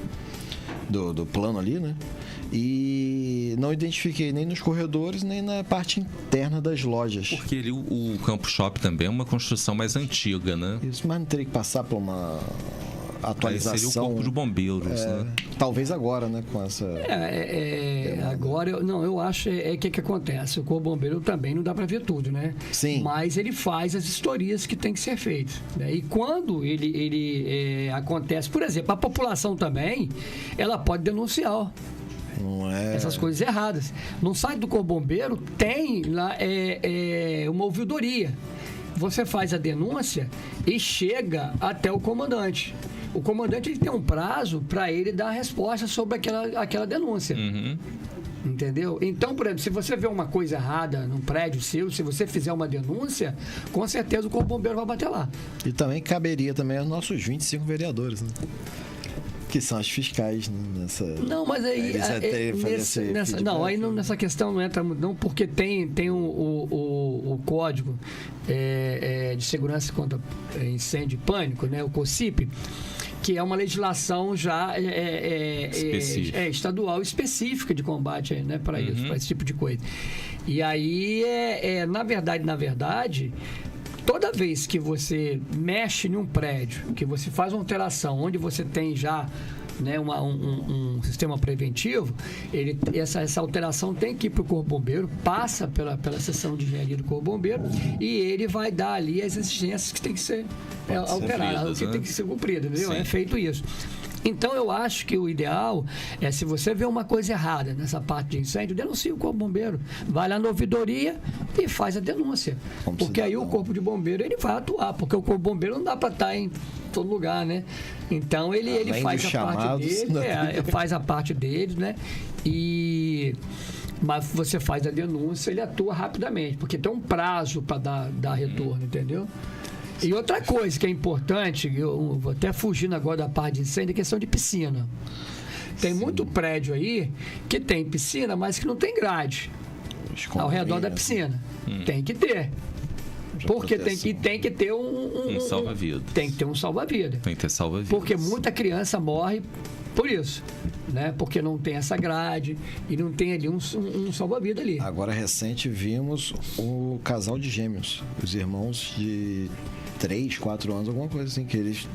do plano ali, né? E não identifiquei nem nos corredores, nem na parte interna das lojas. Porque ali o Campo Shopping também é uma construção mais antiga, né? Isso, mas não teria que passar por uma atualização. Aí seria o Corpo de Bombeiros, né? Talvez agora, né? Com essa. Agora, eu acho que acontece. O Corpo Bombeiro também não dá para ver tudo, né? Sim. Mas ele faz as historias que tem que ser feitas. Né? E quando ele acontece, por exemplo, a população também, ela pode denunciar Não é. essas coisas erradas. No site do Corpo Bombeiro tem lá uma ouvidoria. Você faz a denúncia e chega até o comandante. O comandante ele tem um prazo para ele dar a resposta sobre aquela denúncia. Entendeu? Então, por exemplo, se você vê uma coisa errada num prédio seu, se você fizer uma denúncia, com certeza o Corpo Bombeiro vai bater lá. E também caberia também aos nossos 25 vereadores, né? Que são as fiscais, né? Não, mas aí Eles até fazem esse feedback. nessa questão não entra muito, não, porque tem o código de segurança contra incêndio e pânico, né? O COCIP, que é uma legislação já estadual específica de combate, né, para isso, para esse tipo de coisa. E aí, na verdade, toda vez que você mexe em um prédio, que você faz uma alteração, onde você tem já, né, um sistema preventivo, essa alteração tem que ir para o Corpo Bombeiro, passa pela seção de engenharia do Corpo Bombeiro e ele vai dar ali as exigências que tem que ser alteradas, que tem que ser cumpridas, entendeu? Sim. É feito isso. Então, eu acho que o ideal é, se você vê uma coisa errada nessa parte de incêndio, denuncie o Corpo Bombeiro. Vai lá na ouvidoria e faz a denúncia. Como porque aí cidadão. o Corpo de Bombeiro ele vai atuar, porque o Corpo Bombeiro não dá para estar em todo lugar, né? Então, ele Além faz dos a parte chamados, dele, né? faz a parte dele, né? Mas você faz a denúncia, ele atua rapidamente, porque tem um prazo para dar retorno, entendeu? E outra coisa que é importante, eu vou até fugindo agora da parte de incêndio, é a questão de piscina. Tem muito prédio aí que tem piscina, mas que não tem grade ao redor da piscina. Tem que ter. Porque tem que ter um salva-vida. Tem que ter um salva-vida. Tem que ter salva-vidas. Porque muita criança morre por isso, né? Porque não tem essa grade e não tem ali um salva-vida ali. Agora, recente, vimos o casal de gêmeos. Os irmãos de 3, 4 anos, alguma coisa assim, que eles...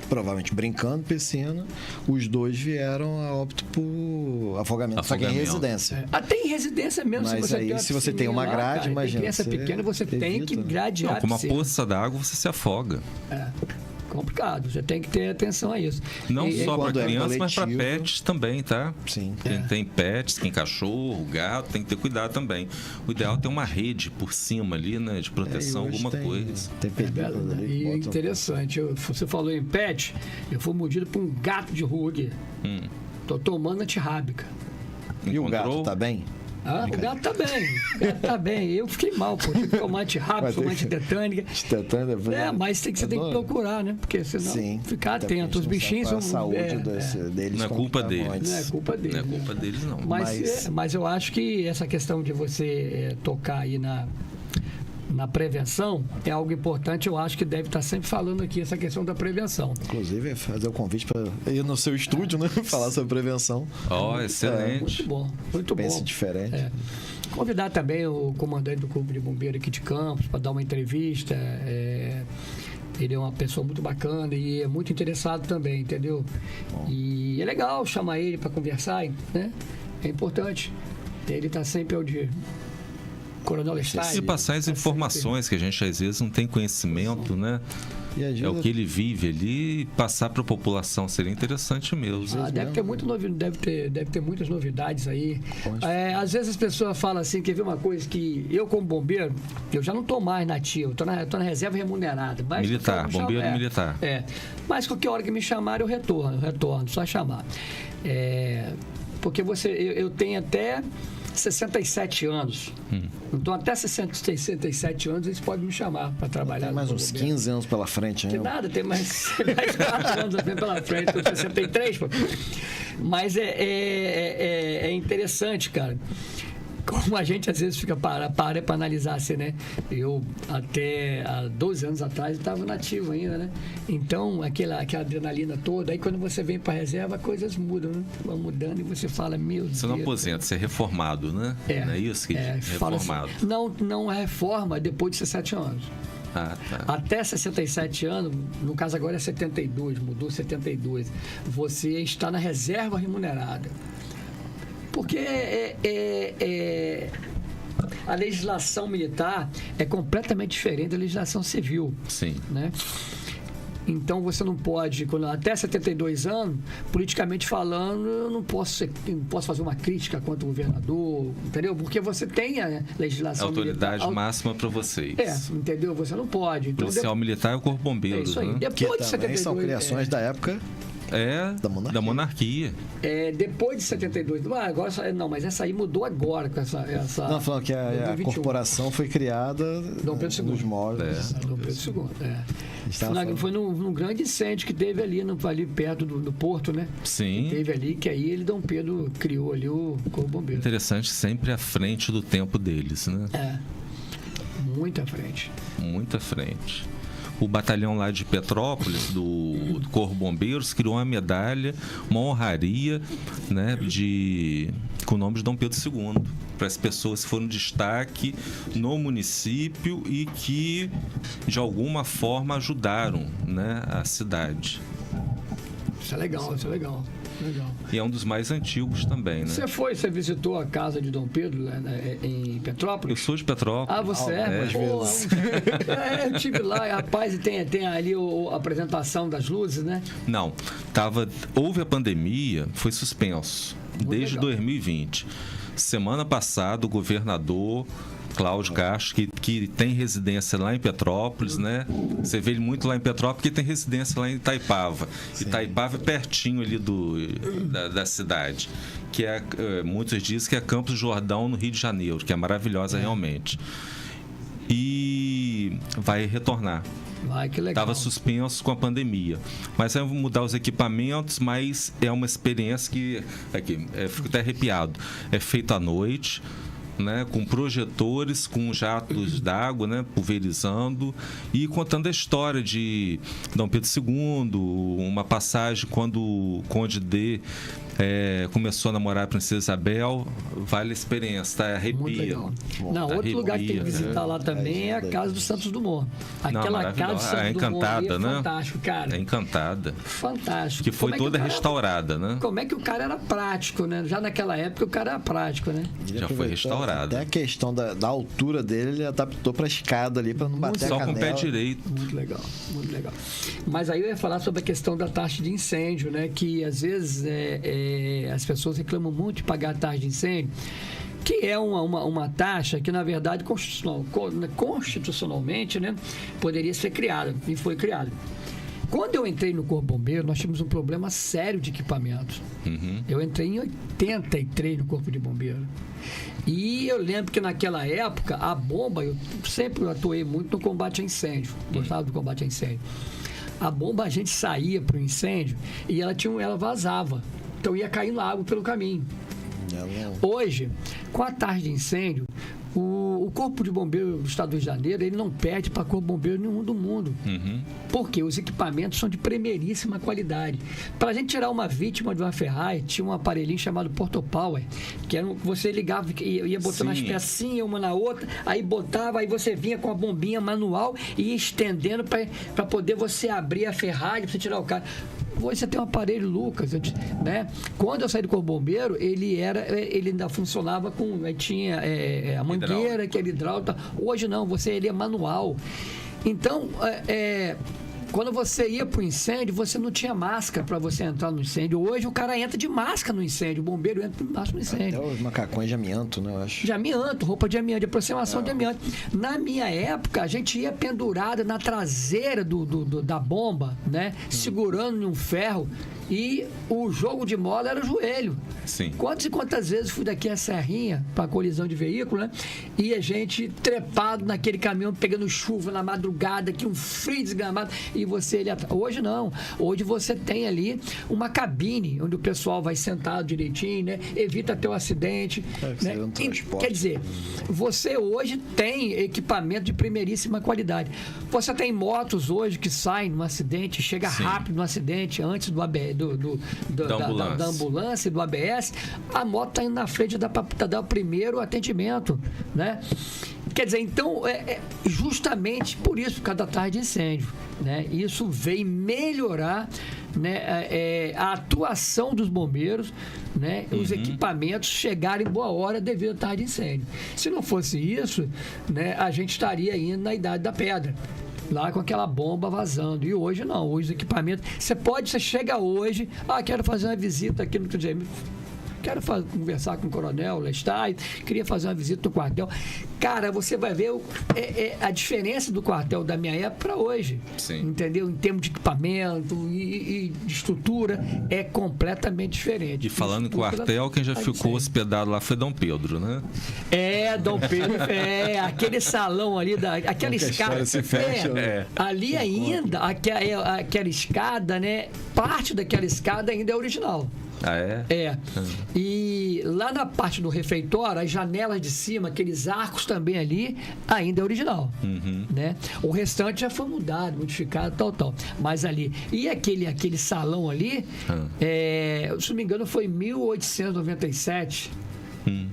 provavelmente brincando, piscina, os dois vieram a óbito por afogamento. Só que em residência. Até em residência mesmo. Mas aí, se você tem uma grade, cara, imagina. Criança pequena, você tem que gradear. Não, com uma poça d'água, você se afoga. Complicado, você tem que ter atenção a isso. Não só para criança, mas para coletivo, pets também, tá? Sim. Quem tem pets, quem cachorro, gato, tem que ter cuidado também. O ideal é ter uma rede por cima ali, né? De proteção, alguma coisa. Tem película ali. E interessante, você falou em pet, eu fui mordido por um gato de rua aqui. Tô tomando antirrábica. E o gato tá bem? O gato tá bem. O gato tá bem. Eu fiquei mal, pô. Tive que tomar antirrábica, tomar antitetânica. Mas você tem que procurar, né? Porque senão ficar atento. Os bichinhos são. A saúde deles. Não é culpa deles. Não é culpa deles. Não é culpa deles, não. Mas eu acho que essa questão de você tocar aí na prevenção é algo importante. Eu acho que deve estar sempre falando aqui essa questão da prevenção. Inclusive, fazer o convite para ir no seu estúdio, né? Falar sobre prevenção. Excelente. Muito bom, muito bom. Pense diferente. Convidar também o comandante do Corpo de Bombeiro aqui de Campos para dar uma entrevista. Ele é uma pessoa muito bacana e é muito interessado também, entendeu? E é legal chamar ele para conversar, né? É importante. Ele está sempre ao dia. Coronel Estádio. E passar as informações que a gente às vezes não tem conhecimento, né? É o que ele vive ali, passar para a população seria interessante mesmo. Deve ter muitas novidades aí. Às vezes as pessoas falam assim, quer ver uma coisa que eu como bombeiro, eu já não estou mais nativo, estou na reserva remunerada. Militar, bombeiro militar. Mas qualquer hora que me chamarem eu retorno, só chamar. Porque eu tenho até 67 anos. Então, até 67 anos, eles podem me chamar para trabalhar. Tem mais uns 15 anos pela frente, hein? Tem nada, tem mais 4 anos pela frente. Estou 63, pô. Mas é interessante, cara. Como a gente às vezes fica para analisar assim, né? Eu até há 12 anos atrás estava nativo ainda, né? Então, aquela adrenalina toda, aí quando você vem para a reserva, coisas mudam, né? Vão mudando e você fala, meu Deus. Você não aposenta, você é reformado, né? Não é isso que reformado? Assim, não é reforma depois de 17 anos. Tá. Até 67 anos, no caso agora é 72, mudou 72. Você está na reserva remunerada. Porque a legislação militar é completamente diferente da legislação civil. Sim. Né? Então você não pode, até 72 anos, politicamente falando, eu não posso fazer uma crítica contra o governador, entendeu? Porque você tem a legislação autoridade militar. máxima para vocês. Entendeu? Você não pode. Então, policial militar é o corpo bombeiro. É isso aí. Né? Depois de 72, são criações da época. Da monarquia. Depois de 72. Mas essa aí mudou agora com essa não, falando que a corporação foi criada nos moldes. Dom Pedro II. Foi num grande incêndio que teve ali perto do porto, né? Sim. Teve ali, que aí Dom Pedro criou ali o Corpo Bombeiro. Interessante, sempre à frente do tempo deles, né? Muito à frente. Muito à frente. O batalhão lá de Petrópolis, do Corpo Bombeiros, criou uma medalha, uma honraria, né, com o nome de Dom Pedro II, para as pessoas que foram destaque no município e que, de alguma forma, ajudaram, né, a cidade. Isso é legal. E é um dos mais antigos também, né? Você visitou a casa de Dom Pedro em Petrópolis? Eu sou de Petrópolis. Você é? Eu estive lá, rapaz, e tem ali a apresentação das luzes, né? Não, houve a pandemia, foi suspenso, desde 2020. Semana passada, o governador Cláudio Castro, que tem residência lá em Petrópolis, né? Você vê ele muito lá em Petrópolis, porque tem residência lá em Itaipava. Sim. Itaipava é pertinho ali da cidade, que muitos dizem que é Campos do Jordão, no Rio de Janeiro, que é maravilhosa realmente. E vai retornar. Vai, que legal. Estava suspenso com a pandemia. Mas aí vão mudar os equipamentos, mas é uma experiência que... Aqui, fico até arrepiado. É feito à noite, né, com projetores, com jatos d'água, né, pulverizando e contando a história de Dom Pedro II, uma passagem quando o Conde D começou a namorar a Princesa Isabel. Vale a experiência, tá? Arrepia. Não, outro lugar que tem que visitar lá também é a Casa do Santos Dumont. Aquela casa do Santos Encantada, Dumont né? Fantástico, cara. É Encantada. Fantástico. Que foi toda restaurada, né? Como é que o cara era prático, né? Já naquela época o cara era prático, né? Já foi restaurada. Até a questão da altura dele, ele adaptou pra escada ali, pra não bater a Só canela. com o pé direito. Muito legal, muito legal. Mas aí eu ia falar sobre a questão da taxa de incêndio, né? Que às vezes as pessoas reclamam muito de pagar a taxa de incêndio, que é uma taxa que, na verdade, constitucionalmente, né, poderia ser criada, e foi criada. Quando eu entrei no Corpo Bombeiro, nós tínhamos um problema sério de equipamento. Eu entrei em 83 no Corpo de Bombeiro. E eu lembro que naquela época, a bomba, eu sempre atuei muito no combate a incêndio, gostava do combate a incêndio. A bomba, a gente saía para o incêndio e ela vazava. Então ia caindo água pelo caminho. Hoje, com a taxa de incêndio, o Corpo de Bombeiro do Estado do Rio de Janeiro, ele não perde para Corpo de Bombeiro nenhum do mundo. Porque os equipamentos são de primeiríssima qualidade. Para a gente tirar uma vítima de uma Ferrari, tinha um aparelhinho chamado Porto Power, que era você ligava e ia botando as pecinhas uma na outra, aí botava, aí você vinha com a bombinha manual e ia estendendo para poder você abrir a Ferrari, para você tirar o cara. Hoje você tem um aparelho Lucas, né? Quando eu saí do Corpo Bombeiro, ele ainda funcionava com... Tinha a mangueira, que era hidráulica. Hoje não, ele é manual. Então, quando você ia para o incêndio, você não tinha máscara para você entrar no incêndio. Hoje o cara entra de máscara no incêndio, o bombeiro entra de máscara no incêndio. Até os macacões de amianto, né, eu acho. De amianto, roupa de amianto, de aproximação de amianto. Na minha época, a gente ia pendurada na traseira da bomba, né? Segurando num ferro. E o jogo de mola era o joelho. Sim. Quantas e quantas vezes fui daqui a Serrinha para colisão de veículo, né? E a gente trepado naquele caminhão, pegando chuva na madrugada, que um frio desgramado, e você ali atrás. Hoje não. Hoje você tem ali uma cabine onde o pessoal vai sentado direitinho, né? Evita ter um acidente. Né? Quer dizer, você hoje tem equipamento de primeiríssima qualidade. Você tem motos hoje que saem num acidente, chega rápido no acidente, antes do ABS. Da ambulância, do ABS, a moto está indo na frente para dar o primeiro atendimento, né? Quer dizer, então, justamente por isso, por causa da taxa de incêndio, né? Isso veio melhorar, né, a atuação dos bombeiros, né? Os equipamentos chegarem em boa hora devido à taxa de incêndio. Se não fosse isso, né, a gente estaria indo na Idade da Pedra. Lá com aquela bomba vazando. E hoje não, hoje os equipamentos. Você chega hoje, quero fazer uma visita aqui no quero conversar com o Coronel Lestat, queria fazer uma visita no quartel. Cara, você vai ver a diferença do quartel da minha época para hoje. Sim. Entendeu? Em termos de equipamento e de estrutura, é completamente diferente. E falando em quartel, quem já ficou hospedado lá foi Dom Pedro, né? Dom Pedro, aquele salão ali, aquela escada. Se fecha, ali ainda, aquela escada, né? Parte daquela escada ainda é original. E lá na parte do refeitório, as janelas de cima, aqueles arcos também ali, ainda é original. Né? O restante já foi mudado, modificado, tal. Mas ali. E aquele salão ali, se não me engano, foi 1897.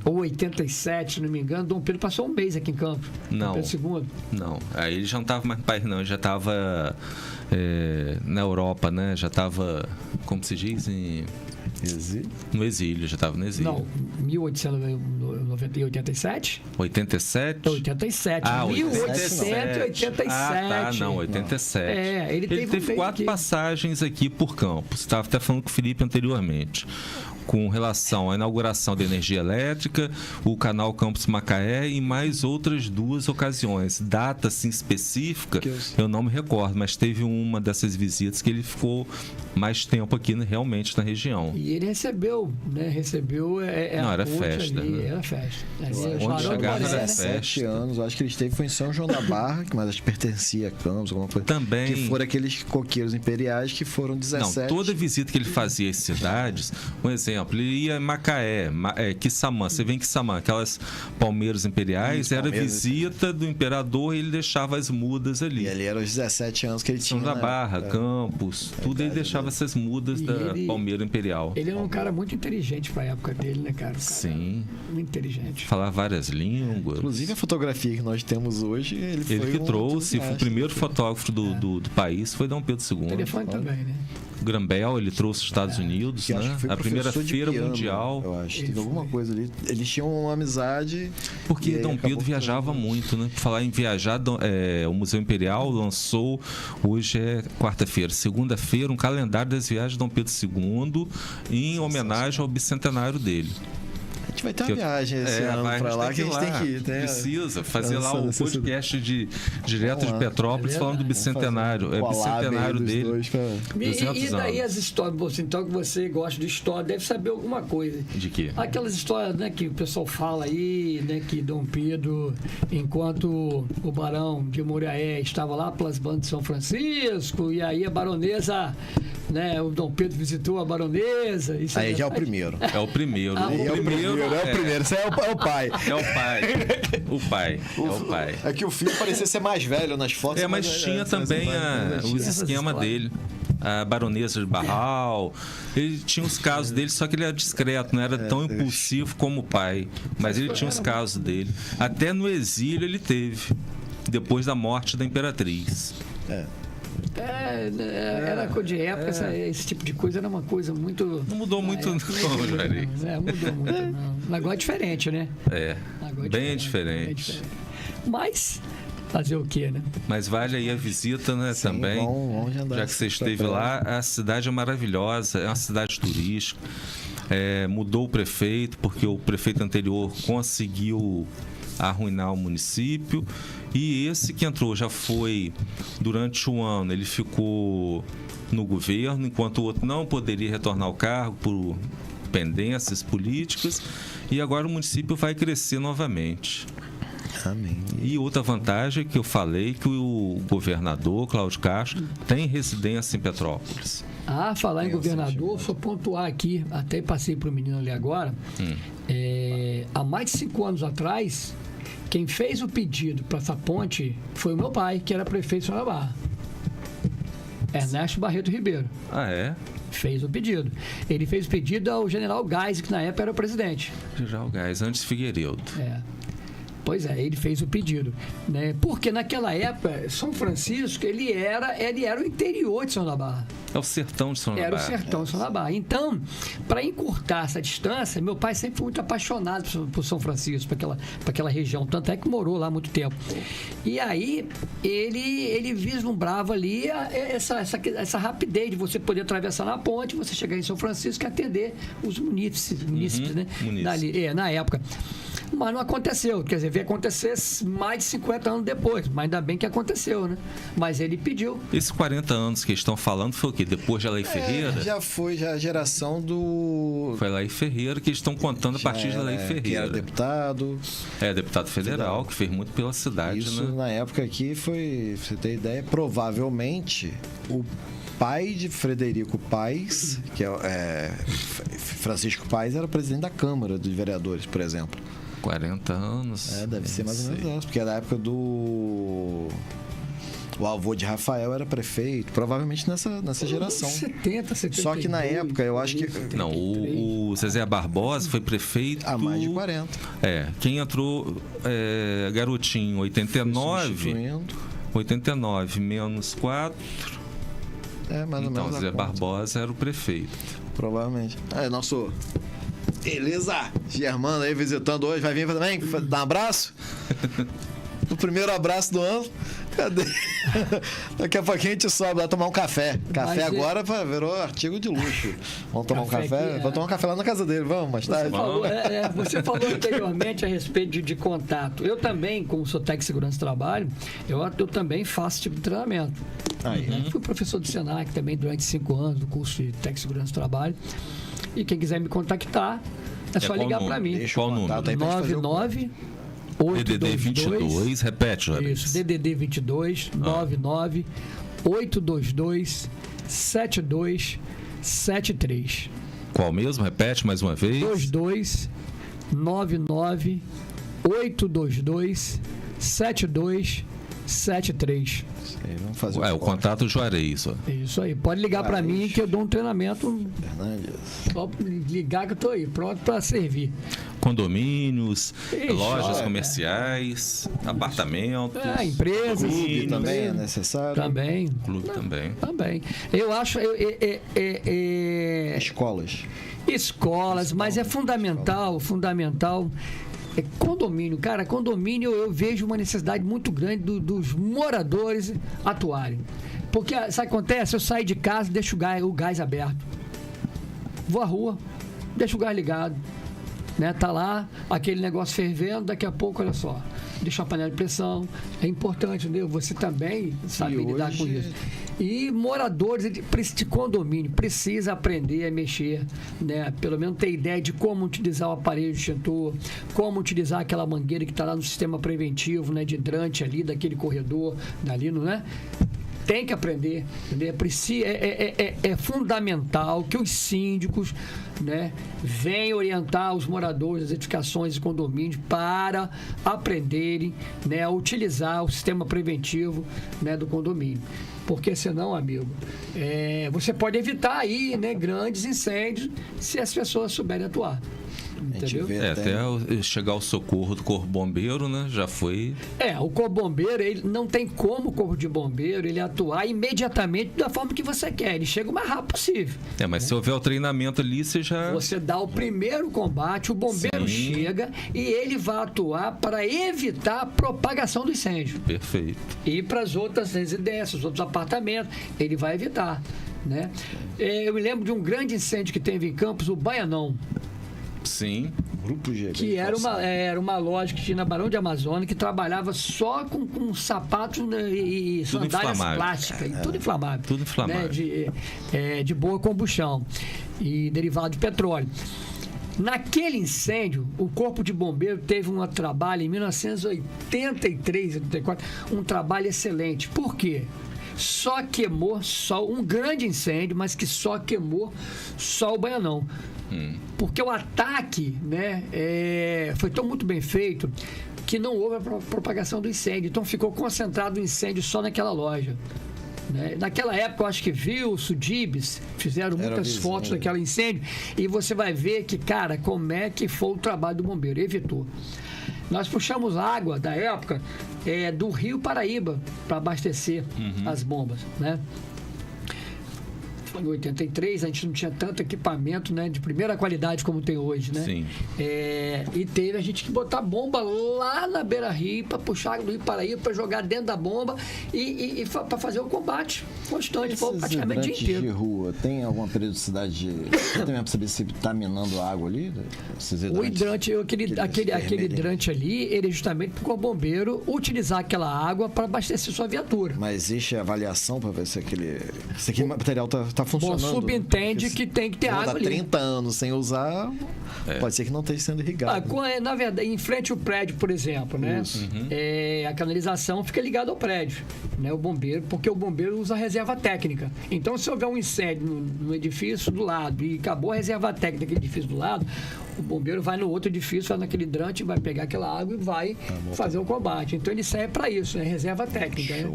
Ou 87, se não me engano. Dom Pedro passou um mês aqui em Campos. Não. Dom Pedro II. Não. Aí ele já não estava mais no país, não. Ele já estava na Europa, né? Já estava, como se diz, Exílio? No exílio, já estava no exílio. Não, 1887? 87? 87. 1887. Ah, tá, não, 87. Ele teve 4 passagens aqui por Campos. Estava até falando com o Felipe anteriormente. com relação à inauguração da energia elétrica, o canal Campos Macaé e mais outras 2 ocasiões. Data assim, específica, eu não me recordo, mas teve uma dessas visitas que ele ficou mais tempo aqui realmente na região. E ele recebeu, né? Não, era festa. Ali, né? Era festa. Onde chegava era 17 festa. anos, eu acho que ele esteve foi em São João da Barra, mas acho que pertencia a Campos, alguma coisa. Também. Que foram aqueles coqueiros imperiais que foram 17. Não, toda visita que ele fazia às cidades, um exemplo, ele ia em Macaé, Quissamã, você vem em Quissamã, aquelas palmeiras imperiais, Isso, era palmeiras. visita do imperador e ele deixava as mudas ali. E ali eram os 17 anos que ele tinha. São da né? Barra, Campos, tudo ele deixava essas mudas E da ele- palmeira imperial. Ele era um cara muito inteligente pra época dele, né, cara? Sim. Muito inteligente. Falar várias línguas. Inclusive a fotografia que nós temos hoje, ele foi Ele que um trouxe, foi o entusiasta. primeiro fotógrafo do país, foi Dom Pedro O II. telefone também, né? Grambel, ele trouxe os Estados Unidos, Que acho né? que foi A primeira professor de feira piano, mundial. Eu acho, teve alguma coisa ali. Eles tinham uma amizade. Porque e aí Dom acabou Pedro viajava ficando- muito, né? Por falar em viajar, o Museu Imperial lançou, hoje é quarta-feira, segunda-feira, um calendário das viagens de Dom Pedro II em homenagem ao bicentenário dele. A gente vai ter uma viagem esse ano pra lá que a gente tem que ir, né? Precisa fazer lá Essa o necessidade. podcast direto Vamos de lá. Petrópolis É falando do verdade. bicentenário. É Collab aí bicentenário dos dele. dois pra- E 200 daí anos. as histórias, você, então que você gosta de história, deve saber alguma coisa. De quê? Aquelas histórias, né, que o pessoal fala aí, né, que Dom Pedro, enquanto o barão de Muriaé estava lá pelas bandas de São Francisco, e aí a baronesa, né, o Dom Pedro visitou a baronesa. Isso Aí já é o primeiro. É o primeiro. Aí é o primeiro, é o primeiro. Isso aí é o pai. É o pai. O pai. É o pai. É que o filho parecia ser mais velho nas fotos. Mas tinha também os Essas esquemas histórias. dele. A baronesa de Barral. Ele tinha os casos dele, só que ele era discreto, não era tão impulsivo como o pai. Mas ele tinha os casos dele. Até no exílio ele teve, depois da morte da imperatriz. Era coisa de época, esse tipo de coisa era uma coisa muito... Não mudou muito, não, Juarez. Mudou muito, não. O negócio é diferente, né? É, O negócio é bem bem diferente. Mas, fazer o quê, né? Mas vale aí a visita, né, também. vamos andar Já que você esteve lá, a cidade é maravilhosa, é uma cidade turística. Mudou o prefeito, porque o prefeito anterior conseguiu arruinar o município. E esse que entrou já foi, durante um ano, ele ficou no governo, enquanto o outro não poderia retornar ao cargo por pendências políticas. E agora o município vai crescer novamente. Amém. E outra vantagem que eu falei, que o governador, Cláudio Castro, tem residência em Petrópolis. Falar em governador, só pontuar aqui, até passei para o menino ali agora, há mais de 5 anos atrás, quem fez o pedido para essa ponte foi o meu pai, que era prefeito de São da Barra. Ernesto Barreto Ribeiro. Ah, é? Fez o pedido. Ele fez o pedido ao general Geis, que na época era o presidente. Geral Gás, antes Figueiredo. Pois é, ele fez o pedido, né? Porque naquela época, São Francisco, ele era o interior de São da Barra. É o sertão de São Era o Barra. sertão de São da Barra. Então, para encurtar essa distância, meu pai sempre foi muito apaixonado por São Francisco, para aquela região, tanto é que morou lá há muito tempo. E aí, ele vislumbrava ali essa rapidez de você poder atravessar na ponte, você chegar em São Francisco e atender os munícipes, né? munícipes. Dali, na época. Mas não aconteceu, quer dizer, veio acontecer mais de 50 anos depois, mas ainda bem que aconteceu, né? Mas ele pediu. Esses 40 anos que eles estão falando foi o quê? Depois de Lei Ferreira? Já foi a geração do... Foi a Lei Ferreira que eles estão contando a partir da Lei Que era Ferreira. deputado. Deputado federal, que fez muito pela cidade, Isso né? na época aqui foi, pra você ter ideia, provavelmente o pai de Frederico Paes, que Francisco Paes, era presidente da Câmara dos Vereadores, por exemplo. 40 anos. Deve ser mais ou menos essa, porque é da época do... O avô de Rafael era prefeito, provavelmente nessa geração. 70, 72. Só que na época, eu acho que... Não, o Zezé Barbosa foi prefeito... Há mais de 40. Quem entrou garotinho, 89... Substituindo. 89 menos 4... Mais ou Então, menos. a Zé conta. Barbosa era o prefeito. Provavelmente. Nosso... Beleza! Germano aí visitando hoje. Vai vir também? Dar um abraço? O primeiro abraço do ano. Cadê? Daqui a pouquinho a gente sobe lá tomar um café. Café Mas agora virou artigo de luxo. Vamos tomar um Café café? aqui, Vamos tomar um café lá na casa dele, vamos, mais tarde. Você falou anteriormente a respeito de contato. Eu também, como sou técnico de segurança do trabalho, eu também faço esse tipo de treinamento. Aí. Fui professor do Senac também durante 5 anos, do curso de técnico de segurança do trabalho. E quem quiser me contactar, é só ligar para mim. Deixa Qual o contato número? aí pra gente fazer o- 99 DDD 22, repete, Juarez. Isso, DDD 22 99 822 7273. Qual mesmo? Repete mais uma vez. 22 99 822 7273. Aí, vamos fazer O contato Juarez, ó. Isso aí. Pode ligar para mim que eu dou um treinamento. Fernandes. Só ligar que eu tô aí, pronto para servir. Condomínios, Ixi, lojas olha. comerciais, apartamentos. Empresas. Clube também é empresas. necessário. Também. Clube também. Também. Eu acho. Escolas. Escolas, mas é fundamental. É condomínio, cara, condomínio eu vejo uma necessidade muito grande dos moradores atuarem. Porque, sabe o que acontece? Eu saio de casa e deixo o gás aberto. Vou à rua, deixo o gás ligado. Né? Tá lá, aquele negócio fervendo, daqui a pouco, olha só, deixa a panela de pressão. É importante, entendeu? Você também sabe lidar com isso. E moradores de condomínio precisa aprender a mexer, né? Pelo menos ter ideia de como utilizar o aparelho de extintor, como utilizar aquela mangueira que está lá no sistema preventivo, né? De hidrante ali, daquele corredor, dali, não é? Tem que aprender, entendeu? É fundamental que os síndicos, né, venham orientar os moradores das edificações e condomínios para aprenderem, né, a utilizar o sistema preventivo, né, do condomínio. Porque senão, amigo, você pode evitar aí, né, grandes incêndios se as pessoas souberem atuar. Entendeu? Até chegar o socorro do Corpo Bombeiro, né? Já foi. O Corpo Bombeiro, ele não tem como o Corpo de Bombeiro ele atuar imediatamente da forma que você quer. Ele chega o mais rápido possível. Mas se houver o treinamento ali, você dá o primeiro combate, o bombeiro chega e ele vai atuar para evitar a propagação do incêndio. Perfeito. E para as outras residências, os outros apartamentos, ele vai evitar, né? Eu me lembro de um grande incêndio que teve em Campos, o Baianão. Sim. Grupo G. Que era uma loja que tinha na Barão de Amazonas que trabalhava só com sapatos, né, e sandálias plásticas, tudo inflamável. Tudo inflamável. Né, de boa combustão e derivado de petróleo. Naquele incêndio, o Corpo de Bombeiro teve um trabalho em 1983, 84, um trabalho excelente. Por quê? Só queimou um grande incêndio, mas que só queimou só o Baianão. Porque o ataque, né, foi tão muito bem feito que não houve a propagação do incêndio. Então ficou concentrado o incêndio só naquela loja. Né? Naquela época, eu acho que Wilson, Dibs fizeram muitas fotos daquele incêndio e você vai ver que, cara, como é que foi o trabalho do bombeiro. Evitou. Nós puxamos água da época do Rio Paraíba para abastecer as bombas, né? Em 83, a gente não tinha tanto equipamento, né, de primeira qualidade como tem hoje, né? Sim. E teve a gente que botar bomba lá na beira-rio para puxar do Rio Paraíba para jogar dentro da bomba e para fazer o combate constante, praticamente o dia inteiro. De rua, tem alguma periodicidade também para saber se está minando água ali? O hidrante, aquele hidrante ali, ele é justamente para o bombeiro utilizar aquela água para abastecer sua viatura. Mas existe avaliação para ver se aquele material está funcionando. Bom, subentende que tem que ter água ali. 30 anos sem usar, pode ser que não esteja sendo irrigado. Na verdade, em frente ao prédio, por exemplo, né? A canalização fica ligada ao prédio, né? O bombeiro, porque o bombeiro usa a reserva técnica. Então, se houver um incêndio no edifício do lado e acabou a reserva técnica daquele edifício do lado, o bombeiro vai no outro edifício, vai naquele hidrante, vai pegar aquela água e vai fazer o combate. Então, ele serve para isso, né? Reserva técnica. Né?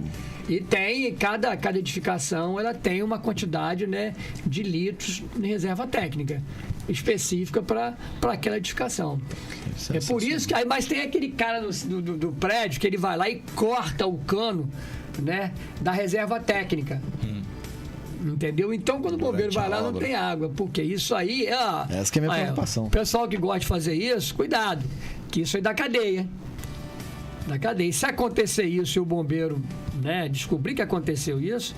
E tem, cada edificação, ela tem uma quantidade, né, de litros de reserva técnica específica para aquela edificação. É por isso que... Mas tem aquele cara do prédio que ele vai lá e corta o cano, né, da reserva técnica. Entendeu? Então, quando o bombeiro vai lá, não tem água. Porque isso aí essa que é a minha preocupação. O pessoal que gosta de fazer isso, cuidado, que isso aí dá cadeia. Na cadeia. E se acontecer isso e o bombeiro, né, descobrir que aconteceu isso,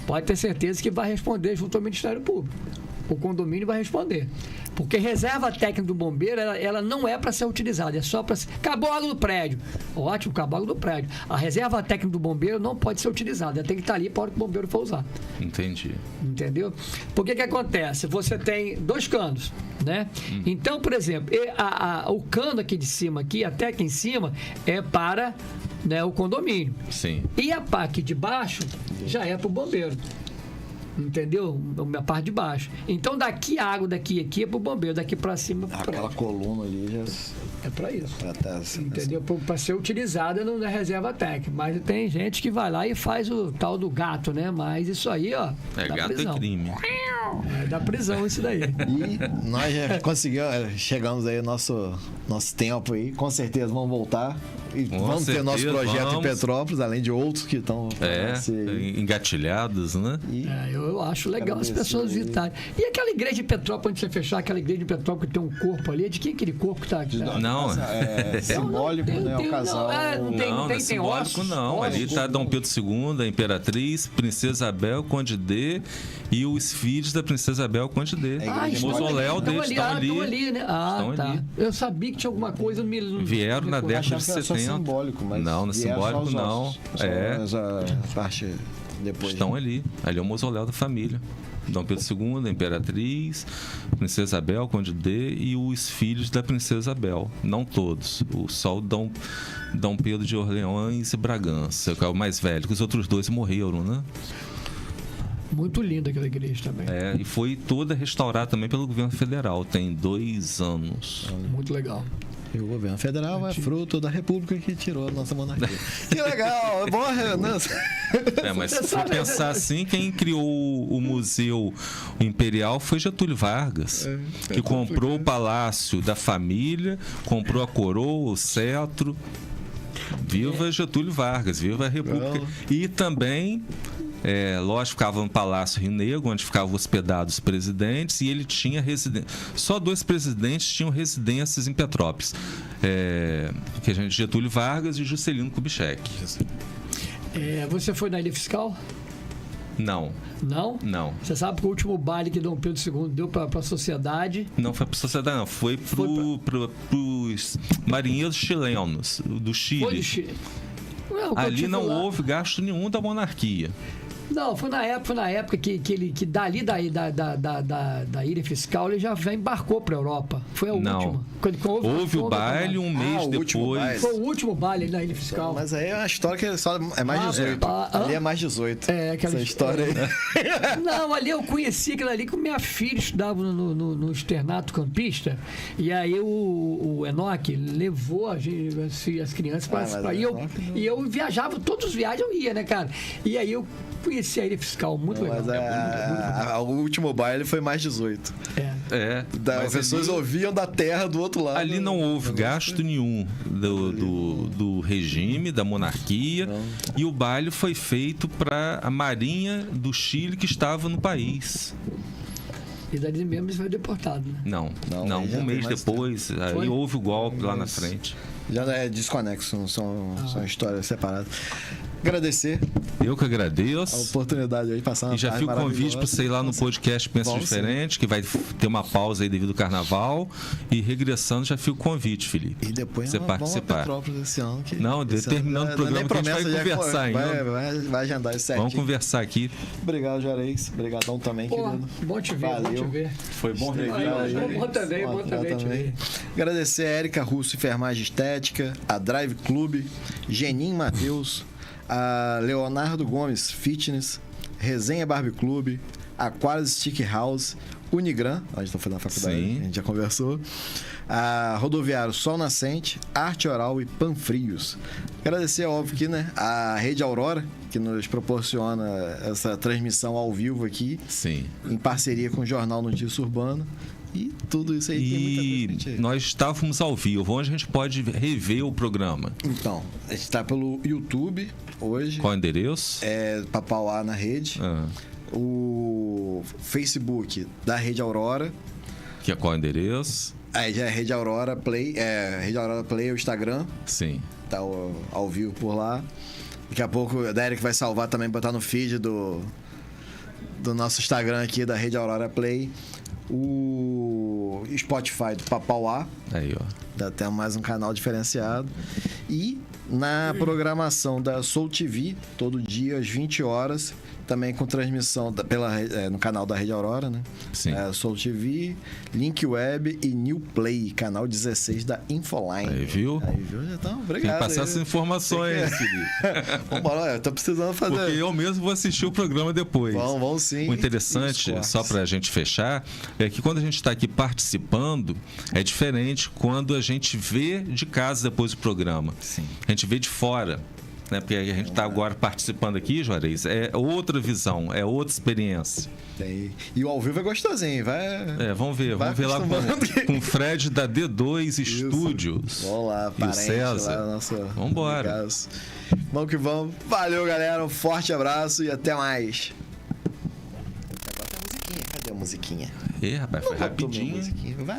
pode ter certeza que vai responder junto ao Ministério Público. O condomínio vai responder. Porque reserva técnica do bombeiro, ela não é para ser utilizada, é só para... Acabou a água do prédio. Ótimo, acabou a água do prédio. A reserva técnica do bombeiro não pode ser utilizada, ela tem que estar ali para a hora que o bombeiro for usar. Entendi. Entendeu? Porque que acontece? Você tem 2 canos, né? Então, por exemplo, o cano aqui de cima, até aqui em cima, é para, né, o condomínio. Sim. E a parte de baixo já é para o bombeiro. Entendeu? A parte de baixo. Então, daqui a água, daqui aqui é pro bombeiro, daqui para cima pro Aquela prédio. coluna ali já... É para isso. Tá, Entendeu? Para ser utilizada na reserva técnica. Mas tem gente que vai lá e faz o tal do gato, né? Mas isso aí, ó. É, dá gato prisão. é crime. É, dá prisão isso daí. E nós já conseguimos, chegamos aí nosso tempo aí, com certeza vamos voltar e Com vamos ter certeza, nosso projeto vamos. em Petrópolis, além de outros que estão Engatilhados, né? Eu acho legal as pessoas visitarem. E aquela igreja de Petrópolis, onde você fechar, aquela igreja de Petrópolis que tem um corpo ali, de quem é aquele corpo que tá aqui? Não, é simbólico, né? O casal. Não tem simbólico ossos, não. Ali está Dom Pedro II, a Imperatriz, Princesa Isabel, Conde D e os filhos da Princesa Isabel, Conde D. O mausoléu deles estão ali. Estão ali, né? Estão Tá. ali. Eu sabia que tinha alguma coisa. Vieram na década de Achava que era só 70. simbólico, mas Não, no vieram simbólico só os não. ossos. Só a parte depois. Estão ali. Ali é o mausoléu da família. Dom Pedro II, a Imperatriz, Princesa Isabel, Conde D e os filhos da Princesa Isabel. Não todos. Só o Dom Pedro de Orleans e Bragança, que é o mais velho. Que os outros 2 morreram, né? Muito linda aquela igreja também. E foi toda restaurada também pelo governo federal. Tem 2 anos. Muito legal. E o governo federal é fruto da república que tirou a nossa monarquia. Que legal! É bom, Mas se for pensar assim, quem criou o Museu Imperial foi Getúlio Vargas, que comprou o palácio da família, comprou a coroa, o cetro. Viva Getúlio Vargas, viva a República. E também... lógico, ficava no Palácio Rio Negro, onde ficavam hospedados os presidentes, e ele tinha residência. Só 2 presidentes tinham residências em Petrópolis. Que a gente, Getúlio Vargas e Juscelino Kubitschek. Você foi na ilha fiscal? Não. Não? Não. Você sabe que o último baile que Dom Pedro II deu para a sociedade... Não foi para a sociedade, não. Foi pros marinheiros chilenos, do Chile. Foi do Chile. Ali não houve gasto nenhum da monarquia. Não, foi na época que dali da ilha fiscal ele já embarcou para a Europa. Foi a última. Houve o baile um mês depois. Foi o último baile na ilha fiscal. Mas aí é uma história que é mais 18. Ali é mais 18. Aquela história aí. Não, ali eu conheci aquilo ali que minha filha estudava no externato campista. E aí o Enoque levou as crianças para e eu viajava, todos os viagens eu ia, né, cara? E aí eu conheci a ilha fiscal, muito legal. Mas o último baile foi mais 18. As pessoas ouviam da terra do outro lado. Ali não houve gasto nenhum do regime, da monarquia. E o baile foi feito para a Marinha do Chile que estava no país. E dali mesmo ele foi deportado, né? Não. Um mês depois, aí houve o golpe lá na frente. Já é desconexo, são histórias separadas. Agradecer. Eu que agradeço. A oportunidade aí de passar uma E já fica o convite para você ir lá no podcast Pensa Diferente, que vai ter uma pausa aí devido ao carnaval. E regressando, já fica o convite, Felipe. E depois você participar. Esse ano que terminando o programa, que a gente vai conversar ainda. Vai agendar isso certinho. Vamos conversar aqui. Obrigado, Juarez. Obrigadão também, querido. Bom te ver, bom te ver. Foi bom rever. Bom também te ver. Agradecer a Érica Russo, Enfermagem Estética, a Drive Club, Genim Matheus, a Leonardo Gomes Fitness, Resenha Barbie Club, Aquarius Stick House, Unigran, a gente está fazendo na faculdade, Sim. A gente já conversou, a Rodoviário Sol Nascente, Arte Oral e Panfrios. Agradecer, óbvio, que, né, a Rede Aurora, que nos proporciona essa transmissão ao vivo aqui, Sim. em parceria com o Jornal Notícia Urbana. E tudo isso aí tem muita coisa aí. Nós estávamos ao vivo. Onde a gente pode rever o programa? Então, a gente está pelo YouTube hoje. Qual o endereço? É Papauá na rede. O Facebook da Rede Aurora. Que é qual o endereço? Aí já é Rede Aurora Play, Rede Aurora Play, o Instagram, Sim. tá ao vivo por lá. Daqui a pouco a Derek vai salvar também, botar no feed do nosso Instagram aqui, da Rede Aurora Play. O Spotify do Papauá. Aí, ó. Já tem mais um canal diferenciado. E na programação da Soul TV, todo dia às 20 horas, também com transmissão no canal da Rede Aurora, né? Sim. Soul TV, Link Web e New Play, canal 16 da Infoline. Aí, viu? Então, Tem obrigado. que passar essas informações, Felipe. Vambora, eu tô precisando fazer. Porque eu mesmo vou assistir o programa depois. Vamos sim. O interessante, só pra gente fechar, é que quando a gente está aqui participando, é diferente quando a gente vê de casa depois do programa. Sim. A gente vê de fora. Né? Porque a gente está agora participando aqui, Juarez, é outra visão, é outra experiência. E o ao vivo é gostosinho, vai. Vamos ver lá com o Fred da D2 Studios. Vamos lá, e o César. Vamos embora. Vamos que vamos. Valeu, galera. Um forte abraço e até mais. Cadê a musiquinha? Rapaz, foi rapidinho. Vai.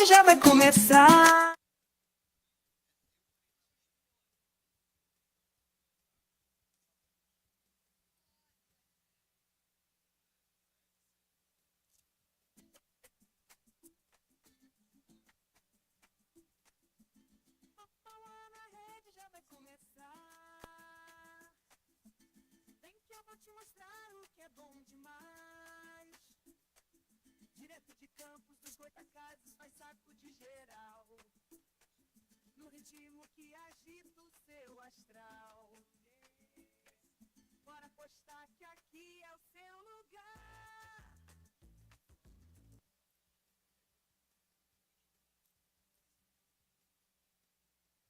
Já vai começar. Papauá na rede já vai começar. Vem que eu vou te mostrar o que é bom demais. Direto de Campos dos Goitacazes, vai saco de geral. No ritmo que agita o